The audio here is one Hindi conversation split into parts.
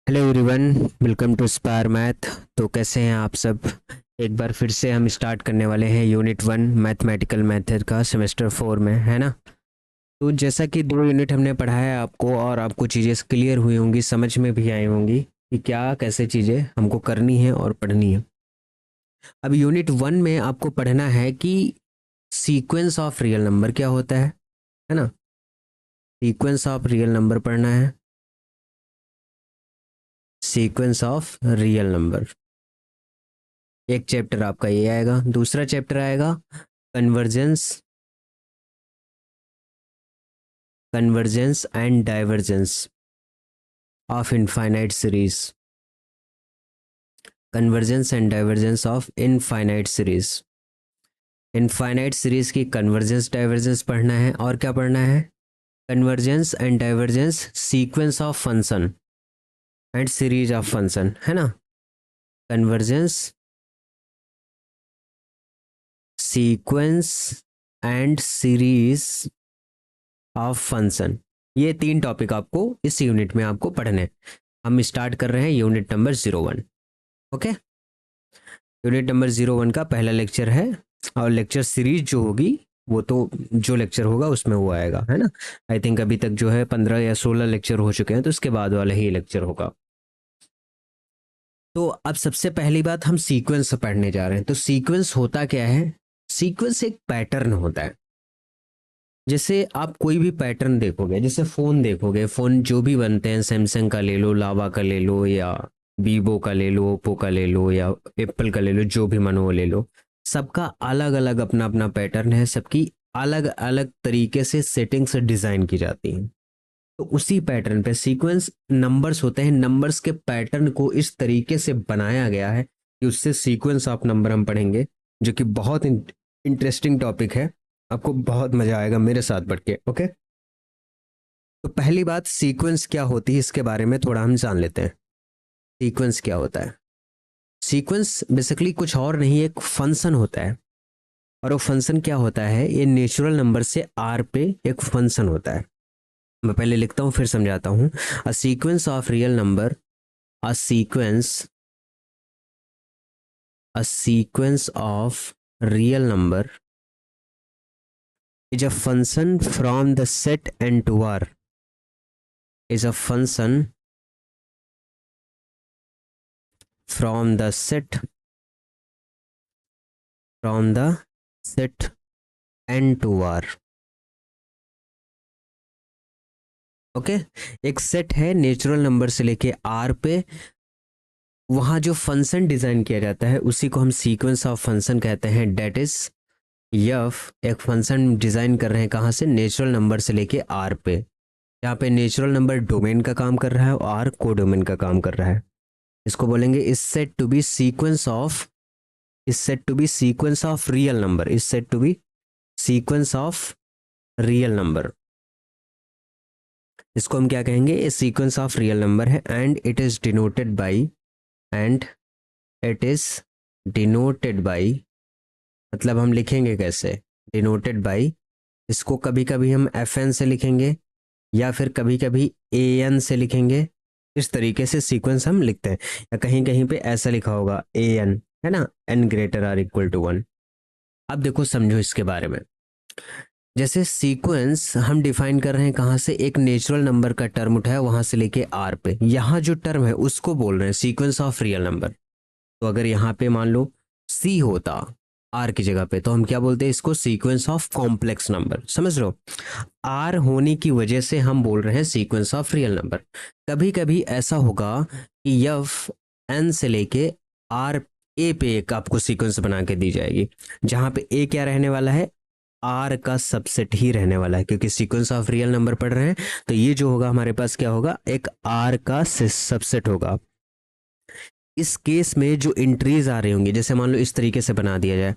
Hello everyone, welcome to spar math. तो कैसे हैं आप सब। एक बार फिर से हम स्टार्ट करने वाले हैं यूनिट 1 मैथमेटिकल मेथड का सेमेस्टर 4 में, है ना। तो जैसा कि 2 यूनिट हमने पढ़ाया आपको और आपको चीज़ें क्लियर हुई होंगी, समझ में भी आई होंगी कि क्या कैसे चीज़ें हमको करनी है और पढ़नी है। अब यूनिट 1 में आपको पढ़ना है कि सीक्वेंस ऑफ रियल नंबर क्या होता है ना। सीक्वेंस ऑफ रियल नंबर पढ़ना है। सीक्वेंस ऑफ रियल नंबर एक चैप्टर आपका ये आएगा। दूसरा चैप्टर आएगा convergence convergence and divergence of infinite series. Convergence and divergence of infinite series. Infinite series की कन्वर्जेंस डाइवर्जेंस पढ़ना है। और क्या पढ़ना है? Convergence and divergence sequence of function and series of function, है ना। Convergence, sequence and series of function, ये 3 टॉपिक आपको इस यूनिट में आपको पढ़ने हैं। हम स्टार्ट कर रहे हैं unit number 01। Okay, unit number 01 का पहला लेक्चर है और लेक्चर सीरीज जो होगी वो तो जो लेक्चर होगा उसमें वो आएगा, है ना। आई थिंक अभी तक जो है 15 या 16 लेक्चर हो चुके हैं, तो उसके बाद वाला ही लेक्चर होगा। तो अब सबसे पहली बात, हम सीक्वेंस पढ़ने जा रहे हैं। तो सीक्वेंस होता क्या है? सीक्वेंस एक पैटर्न होता है। जैसे आप कोई भी पैटर्न देखोगे, जैसे फ़ोन देखोगे, फ़ोन जो भी बनते हैं, सैमसंग का ले लो, लावा का ले लो, या वीवो का ले लो, ओप्पो का ले लो, या एप्पल का ले लो, जो भी मन वो ले लो। सबका अलग अलग अपना अपना पैटर्न है, सबकी अलग अलग तरीके से सेटिंग से डिज़ाइन की जाती हैं। तो उसी पैटर्न पे सीक्वेंस नंबर्स होते हैं। नंबर्स के पैटर्न को इस तरीके से बनाया गया है कि उससे सीक्वेंस ऑफ नंबर हम पढ़ेंगे, जो कि बहुत इंटरेस्टिंग टॉपिक है। आपको बहुत मजा आएगा मेरे साथ पढ़ के। ओके, तो पहली बात, सीक्वेंस क्या होती है इसके बारे में थोड़ा हम जान लेते हैं। सीक्वेंस क्या होता है? सीक्वेंस बेसिकली कुछ और नहीं, एक फंक्शन होता है। और वो फंक्शन क्या होता है? ये नेचुरल नंबर से आर पे एक फंक्शन होता है। मैं पहले लिखता हूँ फिर समझाता हूँ। A sequence of real number, a sequence of real number is a function from the set n2r, is a function from the set n2r। Okay, एक सेट है नेचुरल नंबर से लेके आर पे, वहां जो फंक्शन डिजाइन किया जाता है उसी को हम सीक्वेंस ऑफ फंक्शन कहते हैं। डेट इज यफ एक फंक्शन डिजाइन कर रहे हैं कहाँ से? नेचुरल नंबर से लेके आर पे। यहाँ पे नेचुरल नंबर डोमेन का काम कर रहा है और आर को डोमेन का काम कर रहा है। इसको बोलेंगे is set to be sequence of, is said to be sequence of real number, is said to be sequence of real number। इसको हम क्या कहेंगे? ये सीक्वेंस ऑफ रियल नंबर है। And it is denoted by, and it is denoted by, मतलब हम लिखेंगे कैसे? डिनोटेड बाई, इसको कभी कभी हम एफ एन से लिखेंगे या फिर कभी कभी ए एन से लिखेंगे। इस तरीके से सीक्वेंस हम लिखते हैं। या कहीं कहीं पे ऐसा लिखा होगा ए एन, है ना, n greater or equal to 1। अब देखो, समझो इसके बारे में। जैसे सीक्वेंस हम डिफाइन कर रहे हैं कहाँ से? एक नेचुरल नंबर का टर्म उठाया वहां से लेके आर पे, यहाँ जो टर्म है उसको बोल रहे हैं सीक्वेंस ऑफ रियल नंबर। तो अगर यहाँ पे मान लो सी होता आर की जगह पे, तो हम क्या बोलते हैं इसको? Sequence of complex number. समझ लो, आर होने की वजह से हम बोल रहे हैं सीक्वेंस ऑफ रियल नंबर। कभी कभी ऐसा होगा कि यफ एन से लेके आर ए पे एक आपको सीक्वेंस बना के दी जाएगी, जहां पे ए क्या रहने वाला है? आर का सबसेट ही रहने वाला है, क्योंकि सीक्वेंस ऑफ रियल नंबर पढ़ रहे हैं। तो ये जो होगा हमारे पास क्या होगा? एक आर का सबसेट होगा। इस केस में जो एंट्रीज आ रही होंगी, जैसे मान लो इस तरीके से बना दिया जाए,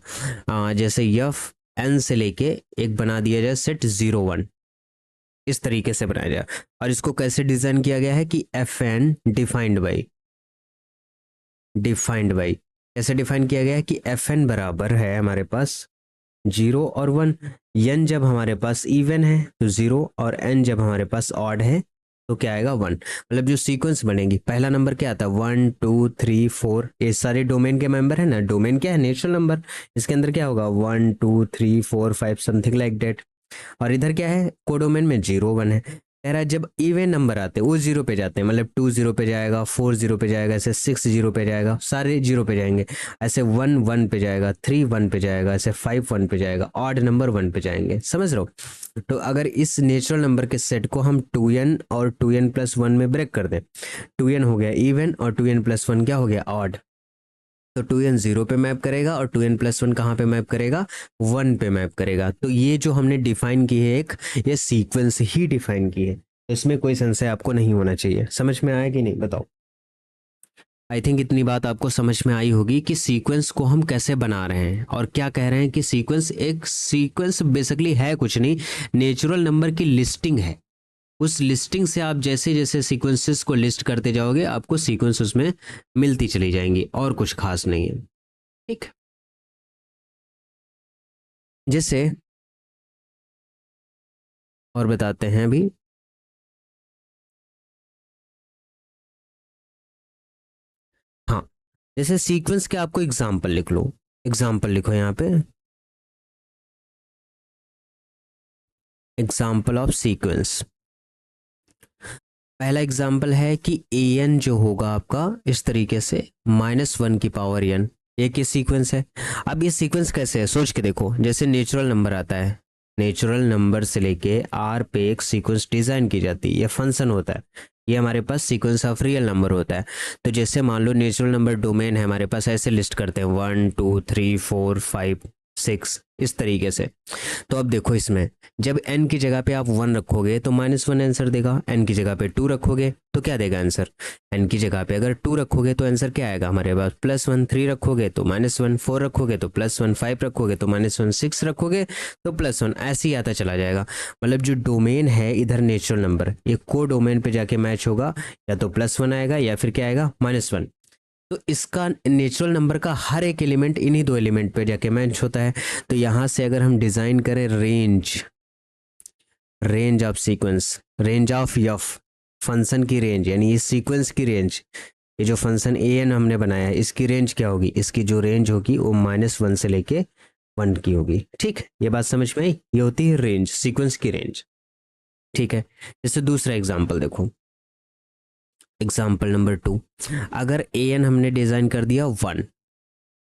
जैसे यफ एन से लेके एक बना दिया जाए सेट 01, इस तरीके से बनाया जाए। और इसको कैसे डिजाइन किया गया है कि एफ एन डिफाइंड बाई कैसे डिफाइन किया गया है कि एफ एन बराबर है हमारे पास 0 और 1। एन जब हमारे पास इवन है तो 0, और एन जब हमारे पास ऑड है तो क्या आएगा 1। मतलब जो सीक्वेंस बनेगी, पहला नंबर क्या आता है 1 2 3 4, ये सारे डोमेन के मेंबर है ना। डोमेन क्या है, नेचुरल नंबर। इसके अंदर क्या होगा 1 2 3 4 5 समथिंग लाइक डेट। और इधर क्या है, कोडोमेन में 0 1 है। कह रहा है जब इवन नंबर आते हैं वो 0 पे जाते हैं, मतलब 2 0 पे जाएगा, 4 0 पे जाएगा, ऐसे 6 0 पे जाएगा, सारे 0 पे जाएंगे। ऐसे 1 1 पे जाएगा, 3 1 पे जाएगा, ऐसे 5 1 पे जाएगा, ऑड नंबर 1 पे जाएंगे। समझ रहे हो। तो अगर इस नेचुरल नंबर के सेट को हम 2n और 2n प्लस 1 में ब्रेक कर दें, 2n हो गया इवन और 2n प्लस 1 क्या हो गया ऑड। तो 2n 0 पे मैप करेगा और 2n प्लस 1 कहाँ पे मैप करेगा, 1 पे मैप करेगा। तो ये जो हमने डिफाइन की है एक, ये सीक्वेंस ही डिफाइन की है। तो इसमें कोई संशय आपको नहीं होना चाहिए। समझ में आया कि नहीं बताओ। आई थिंक इतनी बात आपको समझ में आई होगी कि सीक्वेंस को हम कैसे बना रहे हैं और क्या कह रहे हैं कि सीक्वेंस बेसिकली है कुछ नहीं, नेचुरल नंबर की लिस्टिंग है। उस लिस्टिंग से आप जैसे जैसे सीक्वेंसेस को लिस्ट करते जाओगे आपको सीक्वेंस उसमें मिलती चली जाएंगी, और कुछ खास नहीं है। ठीक, जैसे और बताते हैं अभी। हाँ, जैसे सीक्वेंस के आपको एग्जांपल लिख लो, एग्जांपल लिखो यहाँ पे, एग्जांपल ऑफ सीक्वेंस। पहला एग्जांपल है कि ए एन जो होगा आपका इस तरीके से -1 की पावर एन, एक ये सीक्वेंस है। अब ये सीक्वेंस कैसे है सोच के देखो। जैसे नेचुरल नंबर आता है, नेचुरल नंबर से लेके आर पे एक सीक्वेंस डिजाइन की जाती है, ये फंक्शन होता है। ये हमारे पास सीक्वेंस ऑफ रियल नंबर होता है। तो जैसे मान लो नेचुरल नंबर डोमेन है हमारे पास, ऐसे लिस्ट करते हैं 1 2 3 4 5 6 इस तरीके से। तो अब देखो इसमें जब n की जगह पे आप 1 रखोगे तो -1 आंसर देगा, n की जगह पे 2 रखोगे तो क्या देगा आंसर, n की जगह पे अगर 2 रखोगे तो आंसर क्या आएगा हमारे पास +1, 3 रखोगे तो -1, 4 रखोगे तो +1, 5 रखोगे तो -1, 6 रखोगे तो +1, ऐसे ही आता चला जाएगा। मतलब जो डोमेन है इधर नेचुरल नंबर, ये को डोमेन पे जाके मैच होगा, या तो +1 आएगा या फिर क्या आएगा -1। तो इसका नेचुरल नंबर का हर एक एलिमेंट इन्हीं दो एलिमेंट पे जाके मैच होता है। तो यहाँ से अगर हम डिज़ाइन करें range of sequence, range of F, function की रेंज यानी इस सीक्वेंस की रेंज, ये जो फंक्शन ए एन हमने बनाया है इसकी रेंज क्या होगी, इसकी जो रेंज होगी वो -1 से लेके 1 की होगी। ठीक, ये बात समझ में आई। ये होती है रेंज, सीक्वेंस की रेंज। ठीक है, जैसे दूसरा एग्जाम्पल देखो, एग्जाम्पल नंबर 2। अगर ए एन हमने डिज़ाइन कर दिया 1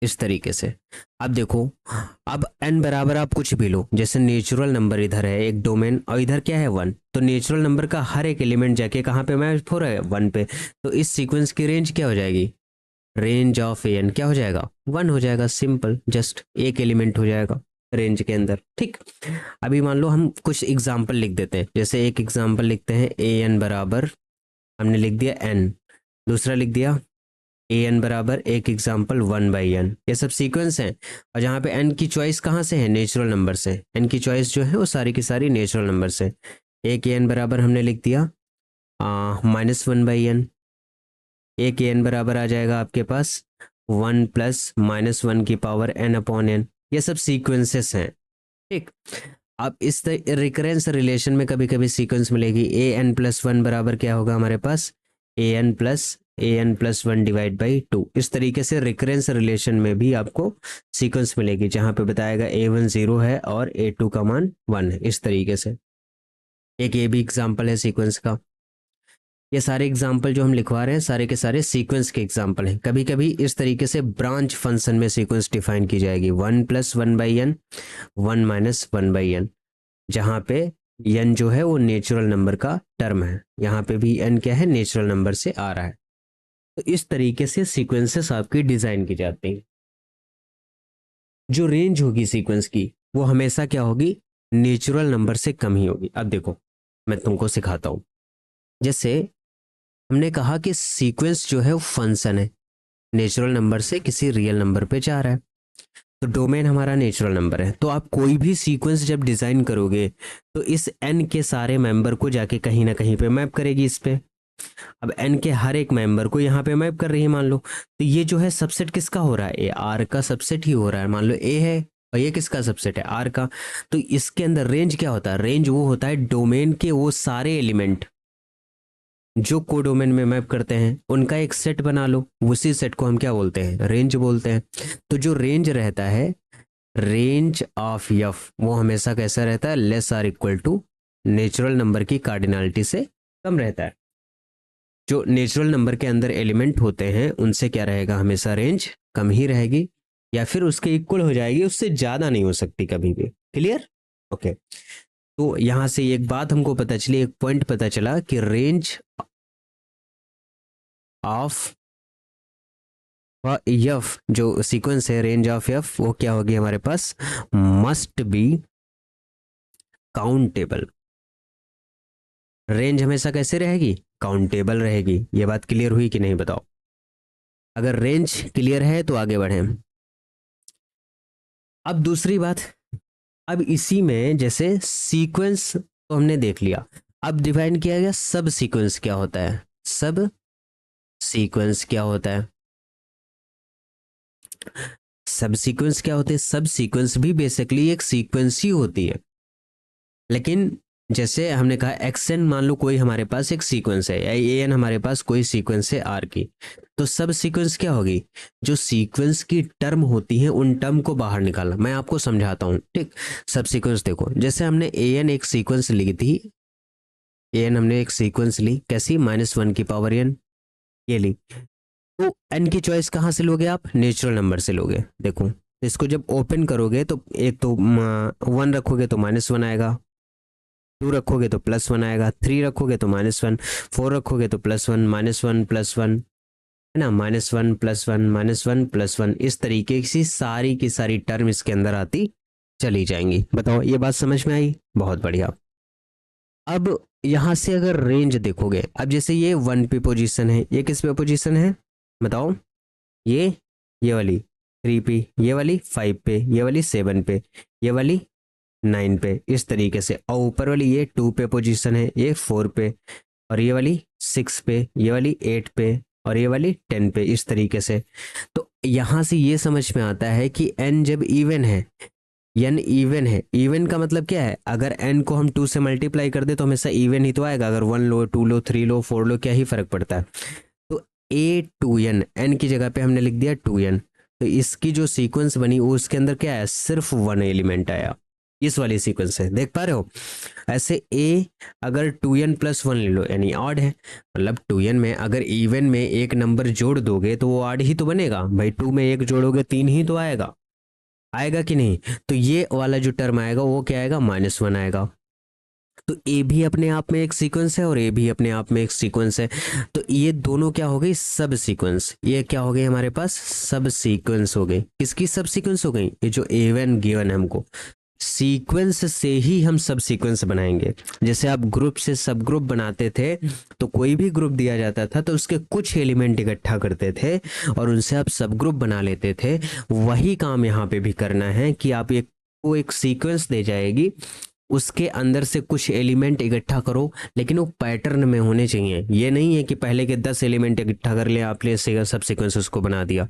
इस तरीके से। अब देखो, अब n बराबर आप कुछ भी लो, जैसे नेचुरल नंबर इधर है एक डोमेन और इधर क्या है 1, तो नेचुरल नंबर का हर एक एलिमेंट जाके कहाँ पे मैच हो रहा है 1 पे। तो इस सीक्वेंस की रेंज क्या हो जाएगी, रेंज ऑफ एन क्या हो जाएगा 1 हो जाएगा। सिंपल, जस्ट एक एलिमेंट हो जाएगा रेंज के अंदर। ठीक, अभी मान लो हम कुछ एग्जाम्पल लिख देते हैं, जैसे एक एग्जाम्पल लिखते हैं ए एन बराबर, हमने लिख दिया n, दूसरा लिख दिया ए एन बराबर एक एग्जाम्पल 1/n। ये सब सीक्वेंस हैं, और जहाँ पे n की चॉइस कहाँ से है, नेचुरल नंबर से। n की चॉइस जो है वो सारी की सारी नेचुरल नंबर से। एक ए एन बराबर हमने लिख दिया -1/n, एक ए एन बराबर आ जाएगा आपके पास 1 + -1 की पावर n/n। ये सब सीक्वेंसेस हैं। ठीक, अब इस रिकरेंस रिलेशन में कभी कभी सीक्वेंस मिलेगी, ए एन प्लस 1 बराबर क्या होगा हमारे पास a n + 1/2। इस तरीके से रिकरेंस रिलेशन में भी आपको सीक्वेंस मिलेगी, जहां पे बताएगा a1 0 है और a2 का मान 1 है। इस तरीके से एक ये भी एग्जाम्पल है सीक्वेंस का। ये सारे एग्जाम्पल जो हम लिखवा रहे हैं सारे के सारे सीक्वेंस के एग्जाम्पल हैं। कभी कभी इस तरीके से ब्रांच फंक्शन में सीक्वेंस डिफाइन की जाएगी 1 + 1/n, 1 - 1/n, जहाँ पे n जो है वो नेचुरल नंबर का टर्म है, यहाँ पे भी n क्या है नेचुरल नंबर से आ रहा है। तो इस तरीके से सीक्वेंसेस आपकी डिजाइन की जाती हैं। जो रेंज होगी सीक्वेंस की वो हमेशा क्या होगी, नेचुरल नंबर से कम ही होगी। अब देखो मैं तुमको सिखाता हूँ। जैसे हमने कहा कि सीक्वेंस जो है वो फंक्शन है, नेचुरल नंबर से किसी रियल नंबर पे जा रहा है, तो डोमेन हमारा नेचुरल नंबर है। तो आप कोई भी सीक्वेंस जब डिजाइन करोगे तो इस n के सारे मेंबर को जाके कहीं ना कहीं पे मैप करेगी इस पे। अब n के हर एक मेंबर को यहाँ पे मैप कर रही है मान लो, तो ये जो है सबसेट किसका हो रहा है, ये r का सबसेट ही हो रहा है। मान लो a है और ये किसका सबसेट है, r का। तो इसके अंदर रेंज क्या होता है, रेंज वो होता है डोमेन के वो सारे एलिमेंट जो कोडोमेन में मैप करते हैं उनका एक सेट बना लो, उसी सेट को हम क्या बोलते हैं, रेंज बोलते हैं। तो जो रेंज रहता है, रेंज ऑफ एफ, वो हमेशा कैसा रहता है, less or equal to natural number की कार्डिनलिटी से कम रहता है। जो नेचुरल नंबर के अंदर एलिमेंट होते हैं उनसे क्या रहेगा, हमेशा रेंज कम ही रहेगी, या फिर उसके इक्वल हो जाएगी, उससे ज्यादा नहीं हो सकती कभी भी। क्लियर? ओके। तो यहां से एक बात हमको पता चली, एक पॉइंट पता चला कि रेंज ऑफ एफ, जो सीक्वेंस है रेंज ऑफ एफ, वो क्या होगी हमारे पास, मस्ट बी काउंटेबल। रेंज हमेशा कैसे रहेगी, काउंटेबल रहेगी। ये बात क्लियर हुई कि नहीं बताओ? अगर रेंज क्लियर है तो आगे बढ़े। अब दूसरी बात, अब इसी में जैसे सीक्वेंस तो हमने देख लिया, अब डिफाइन किया गया सब सीक्वेंस क्या होता है। सब सीक्वेंस क्या होता है, सब सीक्वेंस क्या होते हैं, सब सीक्वेंस भी बेसिकली एक सीक्वेंस ही होती है। लेकिन जैसे हमने कहा एक्स एन, मान लो कोई हमारे पास एक सीक्वेंस है, या ए एन हमारे पास कोई सीक्वेंस है आर की, तो सब सीक्वेंस क्या होगी, जो सीक्वेंस की टर्म होती है उन टर्म को बाहर निकालना। मैं आपको समझाता हूँ, ठीक। सब सीक्वेंस देखो, जैसे हमने ए एन एक सीक्वेंस ली थी, ए एन हमने एक सीक्वेंस ली कैसी, -1 की पावर एन, ये ली। तो एन की चॉइस कहाँ से लोगे आप, नेचुरल नंबर से लोगे। देखो इसको जब ओपन करोगे तो एक तो 1 रखोगे तो -1 आएगा, 2 रखोगे तो +1 आएगा, 3 रखोगे तो -1, 4 रखोगे तो +1, -1 +1, है ना, -1 +1 -1 +1, इस तरीके की सारी टर्म इसके अंदर आती चली जाएंगी। बताओ ये बात समझ में आई? बहुत बढ़िया। अब यहां से अगर रेंज देखोगे, अब जैसे ये 1 पे पोजीशन है, ये किस पे पोजीशन है बताओ, ये वाली 3 पे, ये वाली 5 पे, ये वाली 7 पे, ये वाली 9 पे, इस तरीके से। और ऊपर वाली ये 2 पे पोजीशन है, ये 4 पे, और ये वाली 6 पे, ये वाली 8 पे, और ये वाली 10 पे, इस तरीके से। तो यहां से ये समझ में आता है कि n जब इवन है, n इवन है, इवन का मतलब क्या है, अगर n को हम 2 से मल्टीप्लाई कर दे तो हमेशा इवन ही तो आएगा। अगर 1 लो, 2 लो, 3 लो, 4 लो, क्या ही फर्क पड़ता है। तो A2n, n की जगह पे हमने लिख दिया 2n, तो इसकी जो सीक्वेंस बनी वो उसके अंदर क्या है, सिर्फ 1 एलिमेंट आया, इस वाली सीक्वेंस है, देख पा रहे हो। ऐसे A अगर 2n + 1 ले लो, यानी ऑड है, मतलब 2n में अगर इवन में एक नंबर जोड़ दोगे तो वो ऑड ही तो बनेगा भाई, 2 में 1 जोड़ोगे 3 ही तो आएगा, आएगा कि नहीं। तो ये वाला जो टर्म आएगा वो क्या आएगा, -1 आएगा। तो ए भी अपने आप में एक सीक्वेंस है और ए भी अपने आप में एक सीक्वेंस है। तो ये दोनों क्या हो गई, सब सीक्वेंस। ये क्या हो गई हमारे पास, सब सीक्वेंस हो गई। किसकी सब सीक्वेंस हो गई, ये जो A1 गिवन है हमको, सीक्वेंस से ही हम सब सीक्वेंस बनाएंगे। जैसे आप ग्रुप से सब ग्रुप बनाते थे, तो कोई भी ग्रुप दिया जाता था तो उसके कुछ एलिमेंट इकट्ठा करते थे और उनसे आप सब ग्रुप बना लेते थे। वही काम यहाँ पे भी करना है कि आप एक को एक सीक्वेंस दे जाएगी, उसके अंदर से कुछ एलिमेंट इकट्ठा करो, लेकिन वो पैटर्न में होने चाहिए। ये नहीं है कि पहले के 10 एलिमेंट इकट्ठा कर ले आपने, सब सीक्वेंस उसको बना दिया।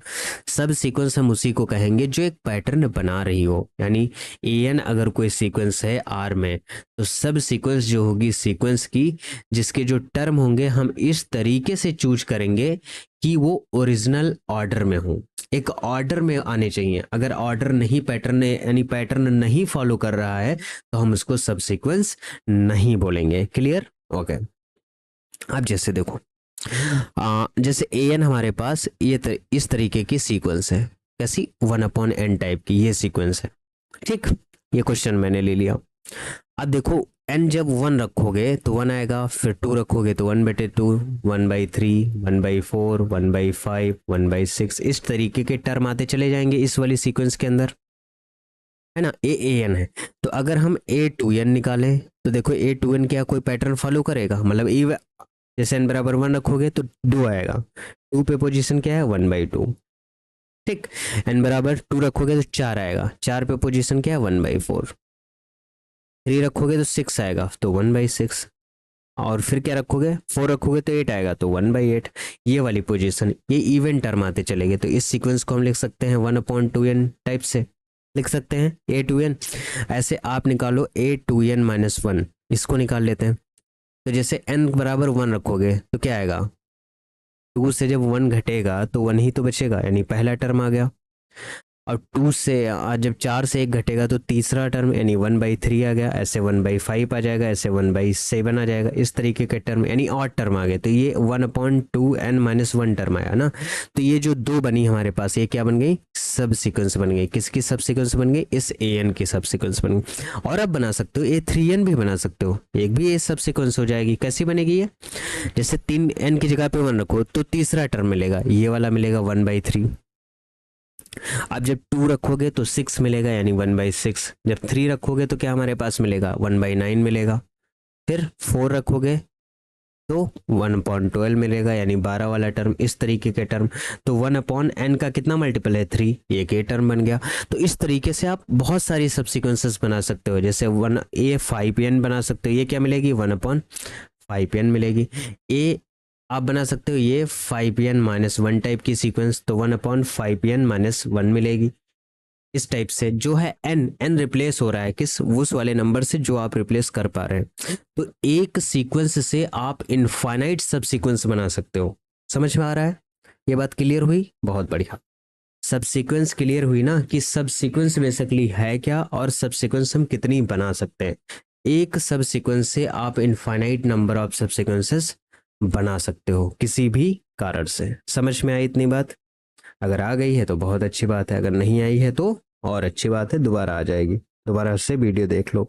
सब सीक्वेंस हम उसी को कहेंगे जो एक पैटर्न बना रही हो। यानी एन अगर कोई सीक्वेंस है आर में, तो सब सीक्वेंस जो होगी सीक्वेंस की, जिसके जो टर्म होंगे हम इस तरीके से चूज करेंगे कि वो ओरिजिनल ऑर्डर में हो, एक ऑर्डर में आने चाहिए। अगर ऑर्डर नहीं, पैटर्न यानी पैटर्न नहीं फॉलो कर रहा है, तो हम उसको सब सीक्वेंस नहीं बोलेंगे। क्लियर? ओके। अब जैसे देखो, जैसे ए एन हमारे पास ये इस तरीके की सीक्वेंस है, कैसी, 1/n टाइप की ये सीक्वेंस है, ठीक। ये क्वेश्चन मैंने ले लिया। अब देखो n जब 1 रखोगे तो 1 आएगा, फिर 2 रखोगे तो 1/2, 1/3, 1/4, 1/5, 1/6, इस तरीके के टर्म आते चले जाएंगे इस वाली सीक्वेंस के अंदर, है ना। A2n है, तो अगर हम A2n निकालें तो देखो A2n क्या कोई पैटर्न फॉलो करेगा, मतलब जैसे n = 1 रखोगे तो 2 आएगा, 2 पे पोजीशन क्या है, 1/2, ठीक। n = 2 रखोगे तो 4 आएगा, 4 पे पोजीशन क्या है, 1/4, 3 रखोगे तो 6 आएगा, तो 1/6, और फिर क्या रखोगे, 4 रखोगे तो 8 आएगा, तो 1/8। ये वाली पोजीशन, ये इवन टर्म आते चलेंगे। तो इस सीक्वेंस को हम लिख सकते हैं 1/2n टाइप से लिख सकते हैं, A2n। ऐसे आप निकालो A2n - 1, इसको निकाल लेते हैं। तो जैसे n बराबर 1 रखोगे तो क्या आएगा, 2 से जब 1 घटेगा तो 1 ही तो बचेगा, यानी पहला टर्म आ गया। और 2 से जब 4 से 1 घटेगा तो तीसरा टर्म यानी 1/3 आ गया, ऐसे 1/5 आ जाएगा, ऐसे 1/7 आ जाएगा, इस तरीके के टर्म यानी ऑड टर्म आ गए। तो ये 1/2n-1 टर्म आया ना। तो ये जो दो बनी हमारे पास, ये क्या बन गई, सब सीक्वेंस बन गई। किसकी सब सीक्वेंस बन गई, इस an की सब सीक्वेंस बन गई। और अब बना सकते हो a3n भी बना सकते हो, एक भी ये सब सीक्वेंस हो जाएगी। कैसी बनेगी ये, जैसे 3n की जगह पे 1 रखो तो तीसरा टर्म मिलेगा, ये वाला मिलेगा 1/3। अब जब 2 रखोगे तो 6 मिलेगा यानी 1/6। जब 3 रखोगे तो क्या हमारे पास मिलेगा, 1/9 मिलेगा। फिर 4 रखोगे तो 1/12 मिलेगा यानी 12 वाला टर्म, इस तरीके के टर्म। तो 1/n का कितना मल्टीपल है, 3, एक ए टर्म बन गया। तो इस तरीके से आप बहुत सारी सबसिक्वेंसेस बना सकते हो। जैसे 1a5n बना सकते हो, ये क्या मिलेगी, 1/5n मिलेगी। ए आप बना सकते हो ये 5n-1 टाइप की सीक्वेंस, तो 1/5n-1 मिलेगी। इस टाइप से जो है n रिप्लेस हो रहा है किस, उस वाले नंबर से जो आप रिप्लेस कर पा रहे हैं। तो एक सीक्वेंस से आप इनफाइनाइट सब सीक्वेंस बना सकते हो। समझ में आ रहा है, ये बात क्लियर हुई, बहुत बढ़िया। सब सीक्वेंस क्लियर हुई ना, कि सब सीक्वेंस बेसिकली है क्या और सब सीक्वेंस हम कितनी बना सकते हैं। एक सब सीक्वेंस से आप इनफाइनाइट नंबर ऑफ सब सीक्वेंसेस बना सकते हो किसी भी कारण से। समझ में आई इतनी बात, अगर आ गई है तो बहुत अच्छी बात है, अगर नहीं आई है तो और अच्छी बात है, दोबारा आ जाएगी, दोबारा से वीडियो देख लो।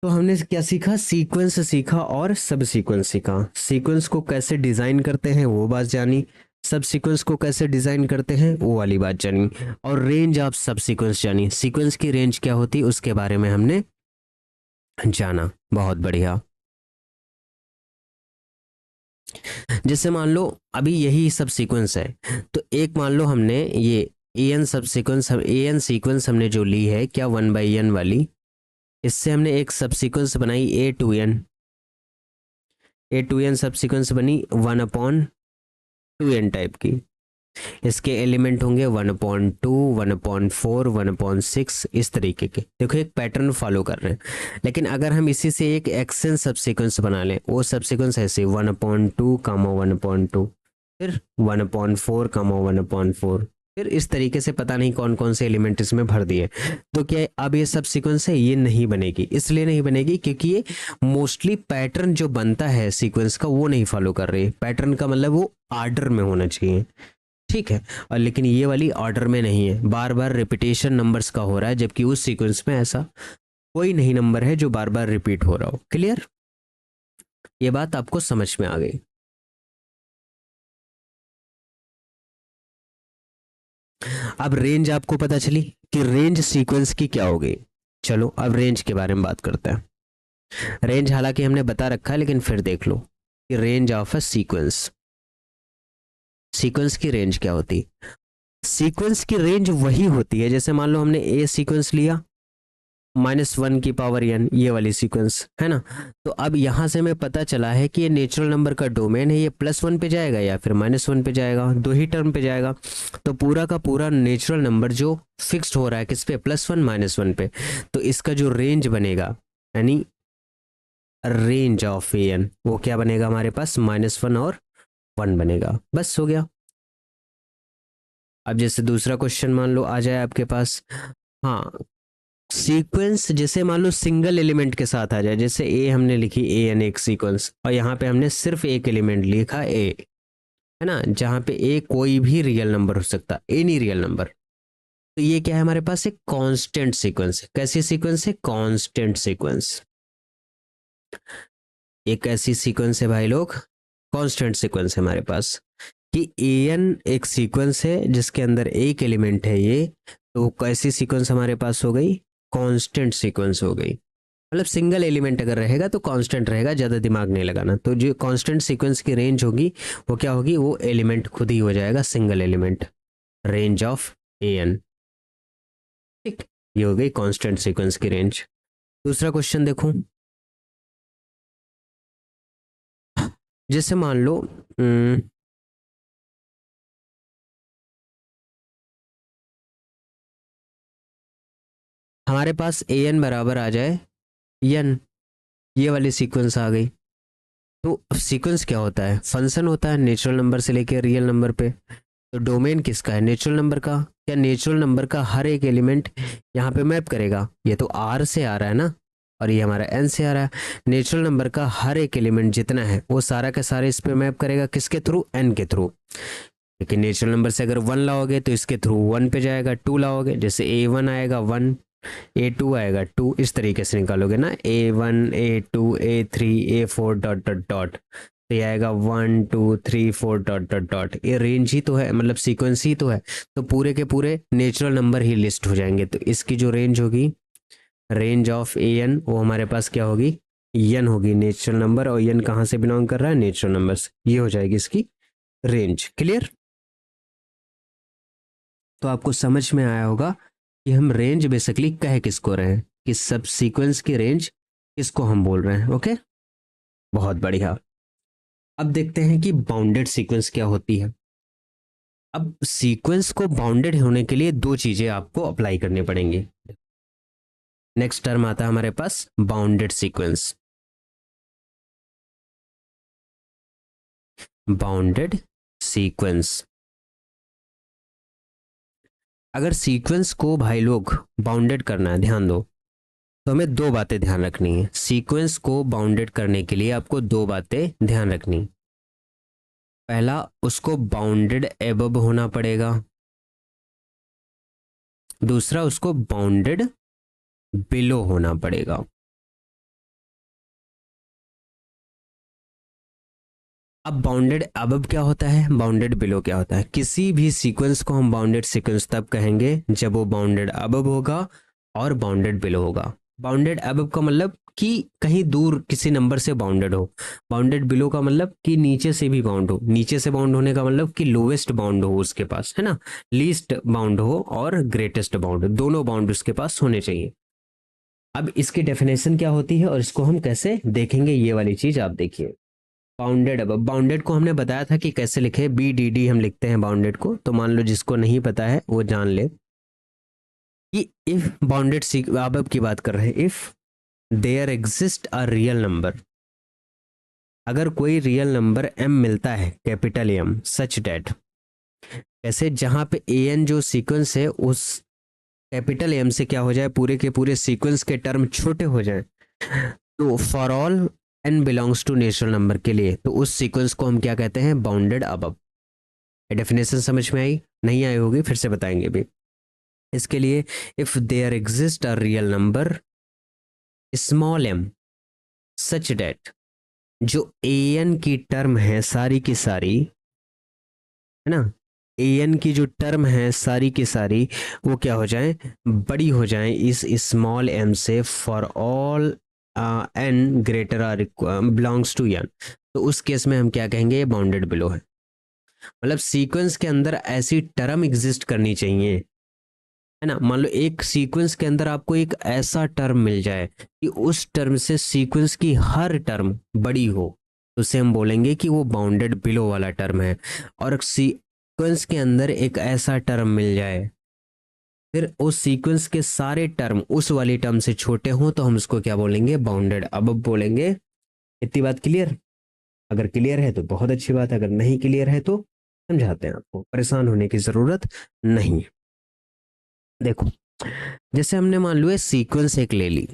तो हमने क्या सीखा, सीक्वेंस सीखा और सब सीक्वेंस सीखा। सीक्वेंस को कैसे डिजाइन करते हैं वो बात जानी, सब सीक्वेंस को कैसे डिजाइन करते हैं वो वाली बात जानी, और रेंज ऑफ सब सीक्वेंस जानी, सीक्वेंस की रेंज क्या होती उसके बारे में हमने जाना। बहुत बढ़िया। जैसे मान लो अभी यही सब सीक्वेंस है, तो एक मान लो हमने ये एन सब सीक्वेंस, एन सीक्वेंस हमने जो ली है क्या 1/n वाली, इससे हमने एक सब सीक्वेंस बनाई ए टू एन सब सीक्वेंस बनी 1/2n टाइप की। इसके एलिमेंट होंगे 1/2, 1/4, 1/6, इस तरीके के। देखो एक पैटर्न फॉलो कर रहे हैं। लेकिन अगर हम इसी से एक एक्सन सब सीक्वेंस बना लें, वो सब सीक्वेंस ऐसे 1/2 1/2, फिर 1/4 1/4, फिर इस तरीके से पता नहीं कौन कौन से एलिमेंट इसमें भर दिए। तो क्या अब ये सब सीक्वेंस है, ये नहीं बनेगी। इसलिए नहीं बनेगी क्योंकि ये मोस्टली पैटर्न जो बनता है सीक्वेंस का वो नहीं फॉलो कर रही है। पैटर्न का मतलब वो आर्डर में होना चाहिए, ठीक है। और लेकिन ये वाली ऑर्डर में नहीं है, बार बार रिपीटेशन नंबर्स का हो रहा है, जबकि उस सीक्वेंस में ऐसा कोई नहीं नंबर है जो बार बार रिपीट हो रहा हो। क्लियर, ये बात आपको समझ में आ गई। अब रेंज आपको पता चली कि रेंज सीक्वेंस की क्या हो गई। चलो अब रेंज के बारे में बात करते हैं। रेंज हालांकि हमने बता रखा है, लेकिन फिर देख लो कि range of a sequence, sequence की रेंज क्या होती। सीक्वेंस की रेंज वही होती है, जैसे मान लो हमने ए सीक्वेंस लिया -1 की पावर n, ये वाली सीक्वेंस है ना। तो अब यहां से हमें पता चला है कि ये नेचुरल नंबर का डोमेन है, ये +1 पे जाएगा या फिर -1 पे जाएगा, दो ही टर्म पे जाएगा। तो पूरा का पूरा नेचुरल नंबर जो फिक्स्ड हो रहा है किस पे, +1 -1 पे। तो इसका जो रेंज बनेगा यानी रेंज ऑफ an, वो क्या बनेगा हमारे पास, -1 और 1 बनेगा। बस हो गया। अब जैसे दूसरा क्वेश्चन मान लो आ जाए आपके पास, हाँ, सीक्वेंस जैसे मान लो सिंगल एलिमेंट के साथ आ जाए, जैसे ए हमने लिखी ए एन एक सीक्वेंस, और यहाँ पे हमने सिर्फ एक एलिमेंट लिखा ए, है ना, जहाँ पे ए कोई भी रियल नंबर हो सकता, एनी रियल नंबर। तो ये क्या है हमारे पास, एक कांस्टेंट सीक्वेंस है। कैसी सीक्वेंस है, कांस्टेंट सीक्वेंस। एक ऐसी सीक्वेंस है भाई लोग, कांस्टेंट सीक्वेंस है हमारे पास, कि ए एन एक सीक्वेंस है जिसके अंदर एक एलिमेंट है ये। तो कैसी सीक्वेंस हमारे पास हो गई, कांस्टेंट सीक्वेंस हो गई। मतलब सिंगल एलिमेंट अगर रहेगा तो कांस्टेंट रहेगा, ज़्यादा दिमाग नहीं लगाना। तो जो कांस्टेंट सीक्वेंस की रेंज होगी वो क्या होगी, वो एलिमेंट खुद ही हो जाएगा single element, range of a n. ठीक, ये हो गई कांस्टेंट सीक्वेंस की रेंज। दूसरा क्वेश्चन देखो, जैसे मान लो हमारे पास ए एन बराबर आ जाए n, ये वाली सीक्वेंस आ गई। तो सीक्वेंस क्या होता है? फंक्शन होता है नेचुरल नंबर से लेके रियल नंबर पे। तो डोमेन किसका है? नेचुरल नंबर का। क्या नेचुरल नंबर का हर एक एलिमेंट यहाँ पे मैप करेगा? ये तो आर से आ रहा है ना, और ये हमारा एन से आ रहा है। नेचुरल नंबर का हर एक एलिमेंट जितना है वो सारा का सारा इस पे मैप करेगा, किसके थ्रू? एन के थ्रू। लेकिन नेचुरल नंबर से अगर वन लाओगे तो इसके थ्रू वन पे जाएगा, टू लाओगे जैसे ए वन आएगा वन, ए टू आएगा टू, इस तरीके से निकालोगे ना, a one a two a three a four dot dot dot, तो ये आएगा one two three four dot dot dot. ये रेंज ही तो है, मतलब सीक्वेंस ही तो है, तो पूरे के पूरे नेचुरल नंबर ही लिस्ट हो जाएंगे। तो इसकी जो रेंज होगी, रेंज ऑफ ए एन, वो हमारे पास क्या होगी? एन होगी नेचुरल नंबर, और एन कहाँ से बिलोंग कर रहा है? नेचुरल नंबर से। ये हो जाएगी इसकी रेंज। क्लियर? तो आपको समझ में आया होगा कि हम रेंज बेसिकली कह किसको रहे हैं, कि सब सीक्वेंस की रेंज किसको हम बोल रहे हैं। ओके, बहुत बढ़िया। अब देखते हैं कि बाउंडेड सीक्वेंस क्या होती है। अब सीक्वेंस को बाउंडेड होने के लिए दो चीजें आपको अप्लाई करनी पड़ेंगी। नेक्स्ट टर्म आता है हमारे पास बाउंडेड सीक्वेंस। Bounded sequence. अगर सीक्वेंस को भाई लोग बाउंडेड करना है, ध्यान दो, तो हमें दो बातें ध्यान रखनी है। सीक्वेंस को बाउंडेड करने के लिए आपको दो बातें ध्यान रखनी। पहला, उसको बाउंडेड एबव होना पड़ेगा। दूसरा, उसको बाउंडेड बिलो होना पड़ेगा। अब बाउंडेड अबव क्या होता है, बाउंडेड बिलो क्या होता है? किसी भी सीक्वेंस को हम बाउंडेड सीक्वेंस तब कहेंगे जब वो बाउंडेड अबव होगा और बाउंडेड बिलो होगा। बाउंडेड अबव का मतलब कि कहीं दूर किसी नंबर से बाउंडेड हो। बाउंडेड बिलो का मतलब कि नीचे से भी बाउंड हो। नीचे से बाउंड होने का मतलब कि लोवेस्ट बाउंड हो उसके पास, है ना, लीस्ट बाउंड हो और ग्रेटेस्ट बाउंड, दोनों बाउंड उसके पास होने चाहिए। अब इसकी डेफिनेशन क्या होती है और इसको हम कैसे देखेंगे, ये वाली चीज आप देखिए। बाउंडेड, अब बाउंडेड को हमने बताया था कि कैसे लिखे, बी डी डी हम लिखते हैं बाउंडेड को। तो मान लो जिसको नहीं पता है वो जान ले कि इफ बाउंडेड अब की बात कर रहे हैं, if there exist a real number, अगर कोई रियल नंबर एम मिलता है, कैपिटल एम, सच डेट, ऐसे जहां पे ए एन जो सीक्वेंस है उस कैपिटल एम से क्या हो जाए, पूरे के पूरे सीक्वेंस के टर्म छोटे हो जाए, तो for all n belongs to natural number के लिए, तो उस सीक्वेंस को हम क्या कहते हैं? Bounded above. डेफिनेशन समझ में आई? नहीं आई होगी, फिर से बताएंगे भी इसके लिए। If there exist a real number small m such that, जो ए एन की टर्म है सारी की सारी, है ना, ए एन की जो टर्म है सारी की सारी, वो क्या हो जाए? बड़ी हो जाए इस स्मॉल एम से, for all n greater or belongs to n, तो उस केस में हम क्या कहेंगे? बाउंडेड बिलो है। मतलब सीक्वेंस के अंदर ऐसी टर्म एग्जिस्ट करनी चाहिए, है ना। मान लो एक सीक्वेंस के अंदर आपको एक ऐसा टर्म मिल जाए कि उस टर्म से सीक्वेंस की हर टर्म बड़ी हो, तो उसे हम बोलेंगे कि वो बाउंडेड बिलो वाला टर्म है। और सीक्वेंस के अंदर एक ऐसा टर्म मिल जाए, फिर उस सीक्वेंस के सारे टर्म उस वाली टर्म से छोटे हों, तो हम उसको क्या बोलेंगे? बाउंडेड अबव बोलेंगे। इतनी बात क्लियर? अगर क्लियर है तो बहुत अच्छी बात है, अगर नहीं क्लियर है तो समझाते हैं आपको, परेशान होने की जरूरत नहीं। देखो, जैसे हमने मान लो सीक्वेंस एक ले ली,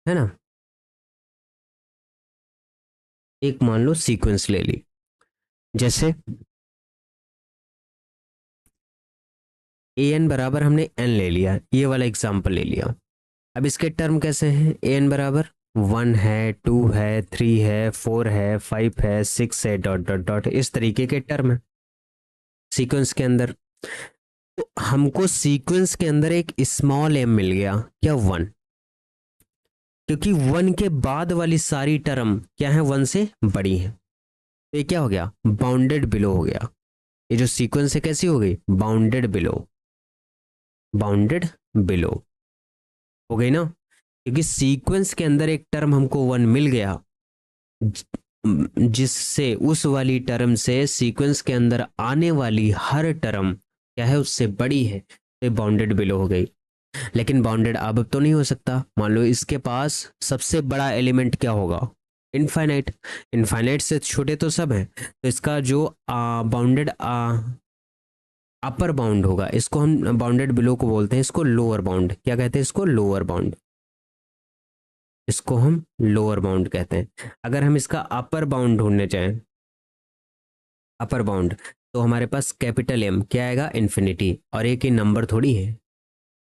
है ना, एक मान लो सीक्वेंस ले ली, जैसे ए एन बराबर हमने एन ले लिया, ये वाला एग्जाम्पल ले लिया। अब इसके टर्म कैसे हैं? ए एन बराबर वन है, टू है, थ्री है, फोर है, फाइव है, सिक्स है, डॉट डॉट डॉट, इस तरीके के टर्म है सीक्वेंस के अंदर। तो हमको सीक्वेंस के अंदर एक स्मॉल एम मिल गया, क्या? वन, क्योंकि वन के बाद वाली सारी टर्म क्या है? वन से बड़ी है। तो ये क्या हो गया? बाउंडेड बिलो हो गया। ये जो सीक्वेंस है कैसी हो गई? बाउंडेड बिलो, बाउंडेड बिलो हो गई ना, क्योंकि सीक्वेंस के अंदर एक टर्म हमको वन मिल गया, जिससे उस वाली टर्म से सीक्वेंस के अंदर आने वाली हर टर्म क्या है? उससे बड़ी है, तो बाउंडेड बिलो हो गई। लेकिन बाउंडेड अब तो नहीं हो सकता। मान लो इसके पास सबसे बड़ा एलिमेंट क्या होगा, इनफाइनाइट। इनफाइनाइट से छोटे तो सब हैं, तो इसका जो बाउंडेड अपर बाउंड होगा, इसको हम बाउंडेड बिलो को बोलते हैं, इसको लोअर बाउंड। क्या कहते हैं इसको, लोअर बाउंड। इसको हम लोअर बाउंड कहते हैं। अगर हम इसका अपर बाउंड ढूंढने चाहें, अपर बाउंड, तो हमारे पास कैपिटल एम क्या आएगा, इन्फिनिटी। और एक ही नंबर थोड़ी है,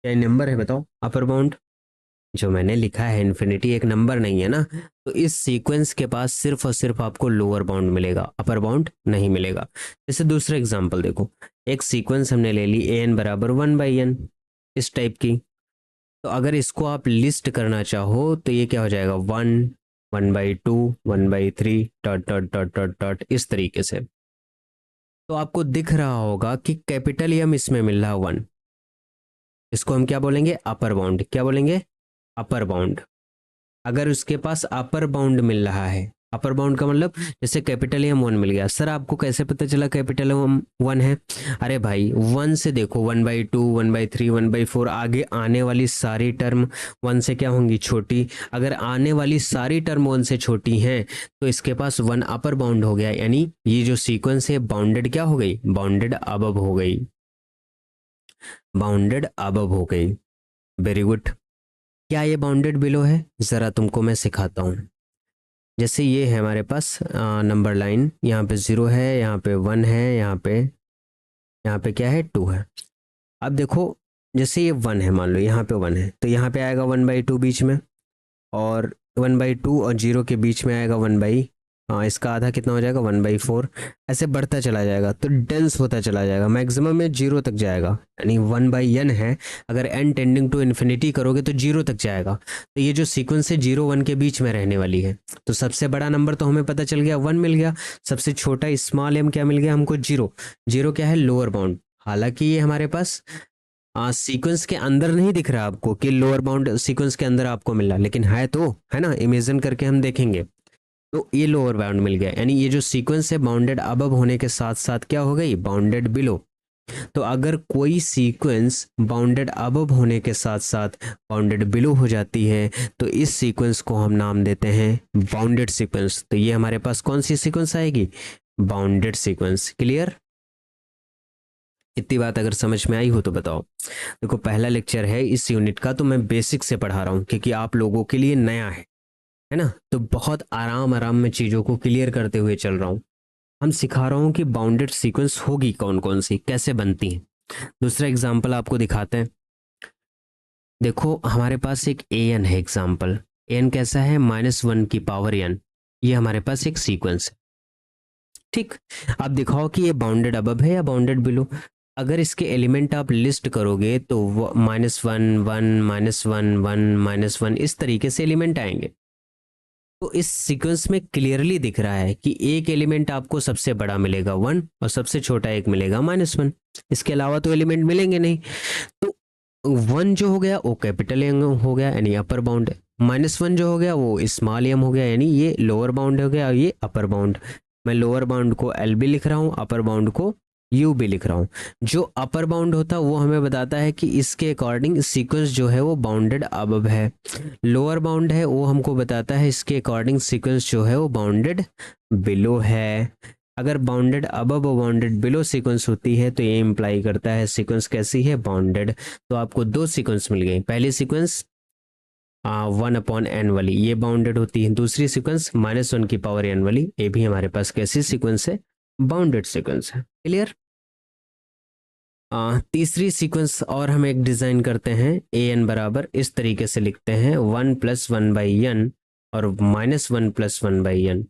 क्या नंबर है बताओ, अपर बाउंड जो मैंने लिखा है इन्फिनिटी एक नंबर नहीं है ना। तो इस सीक्वेंस के पास सिर्फ और सिर्फ आपको लोअर बाउंड मिलेगा, अपर बाउंड नहीं मिलेगा। जैसे दूसरा एग्जांपल देखो, एक सीक्वेंस हमने ले ली ए एन बराबर 1/n, इस टाइप की। तो अगर इसको आप लिस्ट करना चाहो तो ये क्या हो जाएगा, 1, 1/2, 1/3, dot dot dot dot dot, इस तरीके से। तो आपको दिख रहा होगा कि कैपिटल एम इसमें मिल रहा है 1, इसको हम क्या बोलेंगे, अपर बाउंड। क्या बोलेंगे, अपर बाउंड। अगर उसके पास अपर बाउंड मिल रहा है, अपर बाउंड का मतलब जैसे कैपिटल एम 1 मिल गया, सर आपको कैसे पता चला कैपिटल एम 1 है। अरे भाई 1 से देखो 1/2, 1/3, 1/4, आगे आने वाली सारी टर्म 1 से क्या होंगी, छोटी। अगर आने वाली सारी टर्म 1 से छोटी हैं तो इसके पास 1 अपर बाउंड हो गया, यानी ये जो सीक्वेंस है बाउंडेड क्या हो गई, बाउंडेड अबव हो गई, बाउंडेड अबव हो गई। Very good. क्या ये बाउंडेड बिलो है, ज़रा तुमको मैं सिखाता हूँ। जैसे ये है हमारे पास नंबर लाइन, यहाँ पे 0 है, यहाँ पे 1 है, यहाँ पे क्या है, 2 है। अब देखो जैसे ये 1 है, मान लो यहाँ पे 1 है, तो यहाँ पे आएगा 1/2 बीच में, और 1/2 और 0 के बीच में आएगा 1, इसका आधा कितना हो जाएगा, 1/4। ऐसे बढ़ता चला जाएगा तो डेंस होता चला जाएगा, मैक्सिमम में 0 तक जाएगा, यानी 1/n है। अगर n टेंडिंग टू इन्फिनिटी करोगे तो 0 तक जाएगा। तो ये जो सीक्वेंस है 0, 1 के बीच में रहने वाली है। तो सबसे बड़ा नंबर तो हमें पता चल गया 1 मिल गया, सबसे छोटा स्मॉल m क्या मिल गया हमको, 0। 0 क्या है, लोअर बाउंड। हालांकि ये हमारे पास सीक्वेंस के अंदर नहीं दिख रहा आपको कि लोअर बाउंड सीक्वेंस के अंदर आपको मिल रहा, लेकिन है तो, है ना, इमेजिन करके हम देखेंगे। तो ये लोअर बाउंड मिल गया, यानी ये जो सीक्वेंस है बाउंडेड अबव होने के साथ साथ क्या हो गई, बाउंडेड बिलो। तो अगर कोई सीक्वेंस बाउंडेड अबव होने के साथ साथ बाउंडेड बिलो हो जाती है तो इस सीक्वेंस को हम नाम देते हैं बाउंडेड सीक्वेंस। तो ये हमारे पास कौन सी सीक्वेंस आएगी, बाउंडेड सीक्वेंस। क्लियर, इतनी बात अगर समझ में आई हो तो बताओ। देखो पहला लेक्चर है इस यूनिट का, तो मैं बेसिक से पढ़ा रहा हूँ क्योंकि आप लोगों के लिए नया है ना, तो बहुत आराम आराम में चीज़ों को क्लियर करते हुए चल रहा हूँ। हम सिखा रहा हूँ कि बाउंडेड सीक्वेंस होगी कौन कौन सी, कैसे बनती हैं। दूसरा एग्जाम्पल आपको दिखाते हैं। देखो हमारे पास एक ए एन है एग्जाम्पल, एन कैसा है, -1 की पावर n। ये हमारे पास एक सीक्वेंस है, ठीक। आप दिखाओ कि ये बाउंडेड अबव है या बाउंडेड बिलो। अगर इसके एलिमेंट आप लिस्ट करोगे तो -1, 1, -1, 1, -1, इस तरीके से एलिमेंट आएंगे। तो इस सीक्वेंस में क्लियरली दिख रहा है कि एक एलिमेंट आपको सबसे बड़ा मिलेगा 1 और सबसे छोटा एक मिलेगा -1। इसके अलावा तो एलिमेंट मिलेंगे नहीं। तो 1 जो हो गया वो कैपिटल एम हो गया, यानी अपर बाउंड। -1 जो हो गया वो स्मॉल एम हो गया, यानी ये लोअर बाउंड हो गया और ये अपर बाउंड। मैं लोअर बाउंड को एल भी लिख रहा हूँ, अपर बाउंड को यू भी लिख रहा हूँ। जो अपर बाउंड होता है वो हमें बताता है कि इसके अकॉर्डिंग सीक्वेंस जो है वो बाउंडेड अबव है। लोअर बाउंड है वो हमको बताता है इसके अकॉर्डिंग सीक्वेंस जो है वो बाउंडेड बिलो है। अगर बाउंडेड अबव और बाउंडेड बिलो सीक्वेंस होती है तो ये इंप्लाई करता है सीक्वेंस कैसी है, बाउंडेड। तो आपको दो सीक्वेंस मिल गई। पहली सीक्वेंस 1/n वाली, ये बाउंडेड होती है। दूसरी सीक्वेंस -1 की पावर n वाली, ये भी हमारे पास कैसी सीक्वेंस है, बाउंडेड सीक्वेंस है। क्लियर। तीसरी सीक्वेंस और हम एक डिजाइन करते हैं, ए एन बराबर इस तरीके से लिखते हैं 1 + 1/n और -1 + 1/n।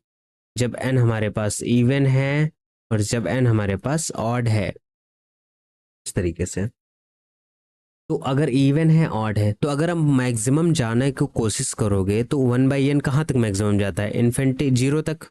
जब n हमारे पास इवन है और जब n हमारे पास ऑड है, इस तरीके से। तो अगर इवन है ऑड है, तो अगर हम मैक्सिमम जाने की कोशिश करोगे तो 1/n कहाँ तक मैक्सिमम जाता है, इन्फिनिटी 0 तक।